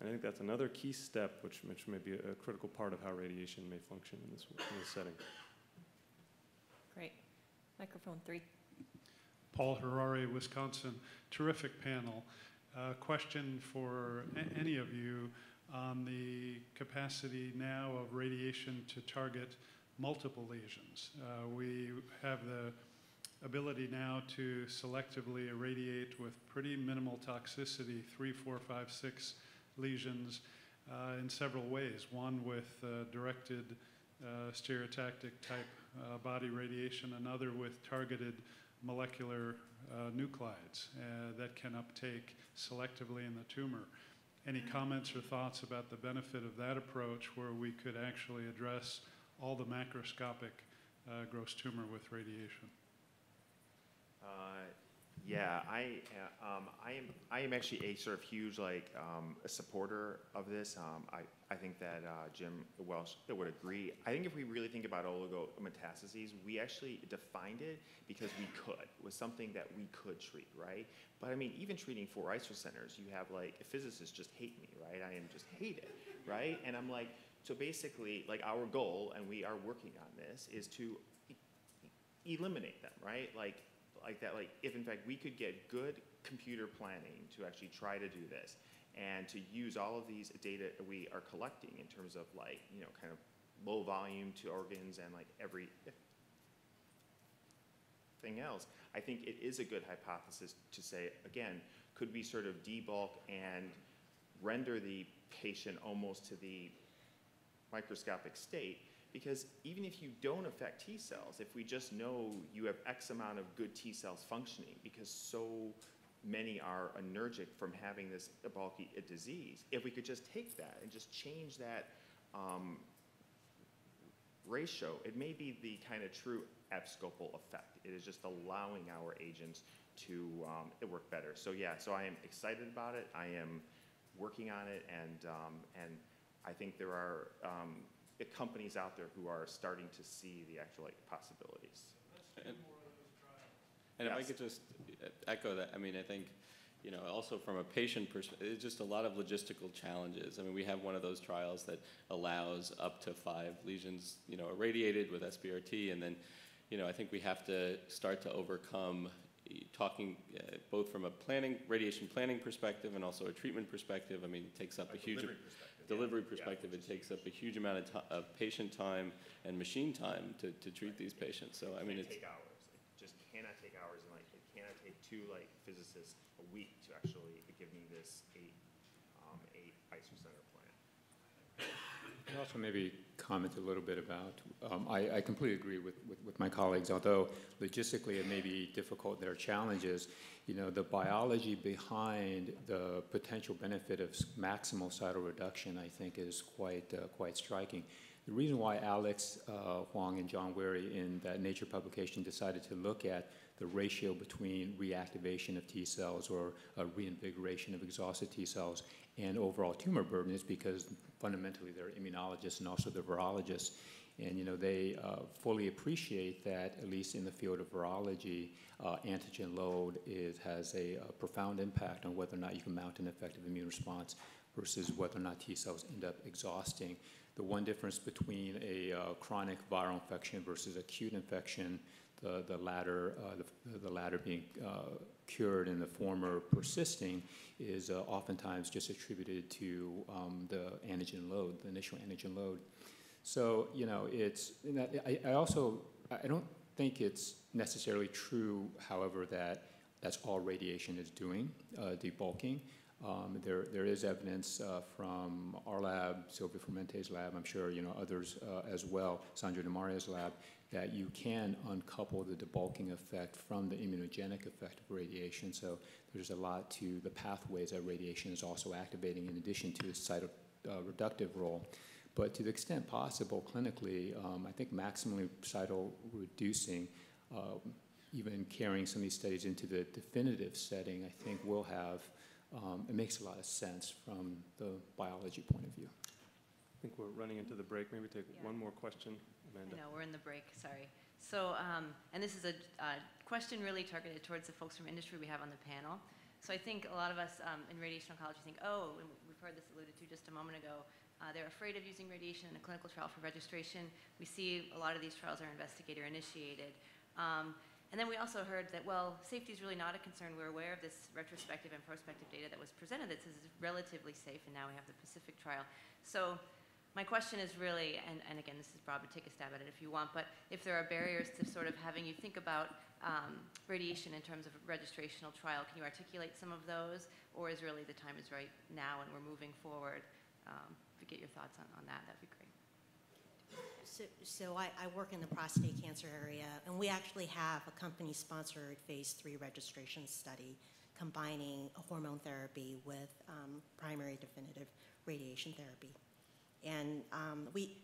Speaker 5: And I think that's another key step, which may be a critical part of how radiation may function in this setting.
Speaker 6: Great. Microphone 3.
Speaker 19: Paul Harari, Wisconsin. Terrific panel. Question for any of you on the capacity now of radiation to target multiple lesions. We have the ability now to selectively irradiate with pretty minimal toxicity 3, 4, 5, 6 lesions in several ways. One with directed stereotactic type body radiation, another with targeted molecular nuclides that can uptake selectively in the tumor. Any comments or thoughts about the benefit of that approach where we could actually address all the macroscopic gross tumor with radiation?
Speaker 15: Yeah, I am actually a sort of huge a supporter of this. I think that Jim Welsh would agree. I think if we really think about oligometastases, we actually defined it because we could. It was something that we could treat, right? But I mean, even treating 4 isocenters, you have physicists just hate me, right? I am just hated, right? And I'm like, so basically, our goal, and we are working on this, is to eliminate them, right? If in fact we could get good computer planning to actually try to do this and to use all of these data we are collecting in terms of kind of low volume to organs and everything else, I think it is a good hypothesis to say, again, could we sort of debulk and render the patient almost to the microscopic state? Because even if you don't affect T cells, if we just know you have X amount of good T cells functioning, because so many are allergic from having this bulky disease, if we could just take that and just change that ratio, it may be the kind of true abscopal effect. It is just allowing our agents to work better. So yeah, so I am excited about it. I am working on it, and I think there are companies out there who are starting to see the actual possibilities.
Speaker 8: And if I could just echo that, I mean, I think, also from a patient perspective, it's just a lot of logistical challenges. I mean, we have one of those trials that allows up to 5 lesions, irradiated with SBRT, and then, I think we have to start to overcome talking both from a radiation planning perspective and also a treatment perspective. I mean, it takes up a huge delivery perspective. It takes up a huge amount of patient time and machine time to treat these patients. So I mean,
Speaker 15: it take hours. It just cannot take hours, and it cannot take 2 physicists a week to actually give me this 8 isocenter plan.
Speaker 10: I'll also maybe comment a little bit about, I completely agree with my colleagues, although logistically it may be difficult, there are challenges. The biology behind the potential benefit of maximal cytoreduction, I think, is quite striking. The reason why Alex Huang and John Weary in that Nature publication decided to look at the ratio between reactivation of T cells or reinvigoration of exhausted T cells and overall tumor burden is because fundamentally they're immunologists and also they're virologists. And they fully appreciate that, at least in the field of virology, antigen load has a profound impact on whether or not you can mount an effective immune response versus whether or not T cells end up exhausting. The one difference between a chronic viral infection versus acute infection, the latter being cured and the former persisting, is oftentimes just attributed to the antigen load, the initial antigen load. So, I don't think it's necessarily true, however, that that's all radiation is doing, debulking. There is evidence from our lab, Silvia Formente's lab, I'm sure others as well, Sandra DeMaria's lab, that you can uncouple the debulking effect from the immunogenic effect of radiation. So there's a lot to the pathways that radiation is also activating in addition to its cytoreductive role. But to the extent possible clinically, I think maximally cytoreducing, even carrying some of these studies into the definitive setting, I think will have, it makes a lot of sense from the biology point of view.
Speaker 5: I think we're running into the break. Maybe take one more question, Amanda.
Speaker 20: No, we're in the break, sorry. So, and this is a question really targeted towards the folks from industry we have on the panel. So I think a lot of us in radiation oncology think, oh, and we've heard this alluded to just a moment ago, they're afraid of using radiation in a clinical trial for registration. We see a lot of these trials are investigator-initiated. And then we also heard that, well, safety is really not a concern. We're aware of this retrospective and prospective data that was presented that says it's relatively safe, and now we have the Pacific trial. So my question is really, and again, this is broad, but take a stab at it if you want, but if there are barriers to sort of having you think about radiation in terms of a registrational trial, can you articulate some of those? Or is really the time is right now and we're moving forward? If we get your thoughts on that, that'd be great.
Speaker 12: So I work in the prostate cancer area, and we actually have a company-sponsored phase 3 registration study combining a hormone therapy with primary definitive radiation therapy. And we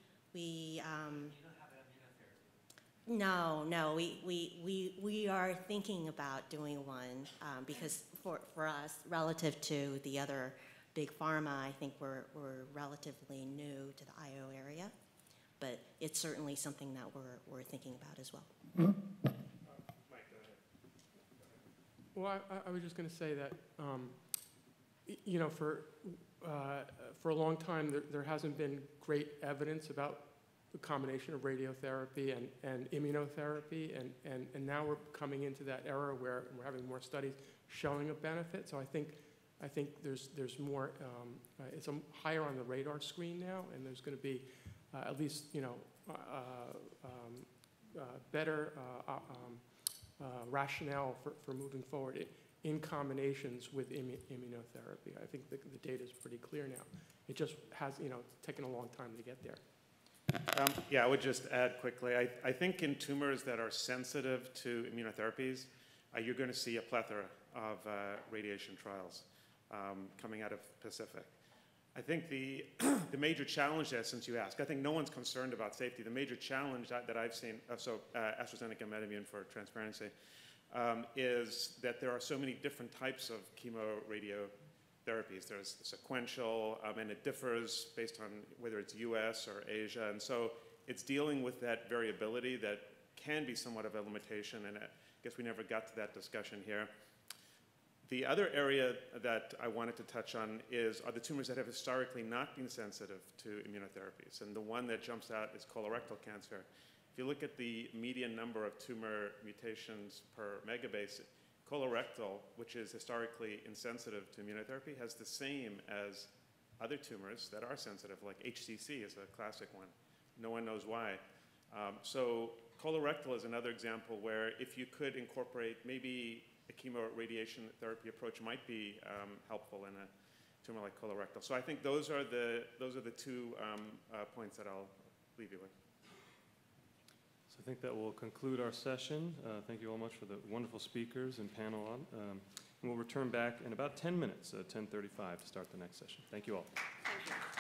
Speaker 12: No, we are thinking about doing one because for us, relative to the other big pharma, I think we're relatively new to the IO area, but it's certainly something that we're thinking about as well.
Speaker 13: Well, I was just going to say that, you know, for a long time, there hasn't been great evidence about the combination of radiotherapy and immunotherapy, and now we're coming into that era where we're having more studies showing a benefit. So I think there's more, it's higher on the radar screen now, and there's going to be at least, you know, better rationale for moving forward in combinations with immunotherapy. I think the data is pretty clear now. It just has, you know, taken a long time to get there.
Speaker 9: Yeah, I would just add quickly, I think in tumors that are sensitive to immunotherapies, you're going to see a plethora of radiation trials coming out of Pacific. I think the major challenge there, since you asked, I think no one's concerned about safety. The major challenge that I've seen, AstraZeneca MedImmune for transparency, is that there are so many different types of chemoradiotherapy. There's sequential, and it differs based on whether it's US or Asia. And so it's dealing with that variability that can be somewhat of a limitation, and I guess we never got to that discussion here. The other area that I wanted to touch on are the tumors that have historically not been sensitive to immunotherapies. And the one that jumps out is colorectal cancer. If you look at the median number of tumor mutations per megabase, colorectal, which is historically insensitive to immunotherapy, has the same as other tumors that are sensitive, like HCC is a classic one. No one knows why. So colorectal is another example where if you could incorporate maybe a chemoradiation therapy approach might be helpful in a tumor like colorectal. So I think those are the two points that I'll leave you with.
Speaker 5: So I think that will conclude our session. Thank you all much for the wonderful speakers and panel on. And we'll return back in about 10 minutes, 10:35, to start the next session. Thank you all.
Speaker 6: Thank you.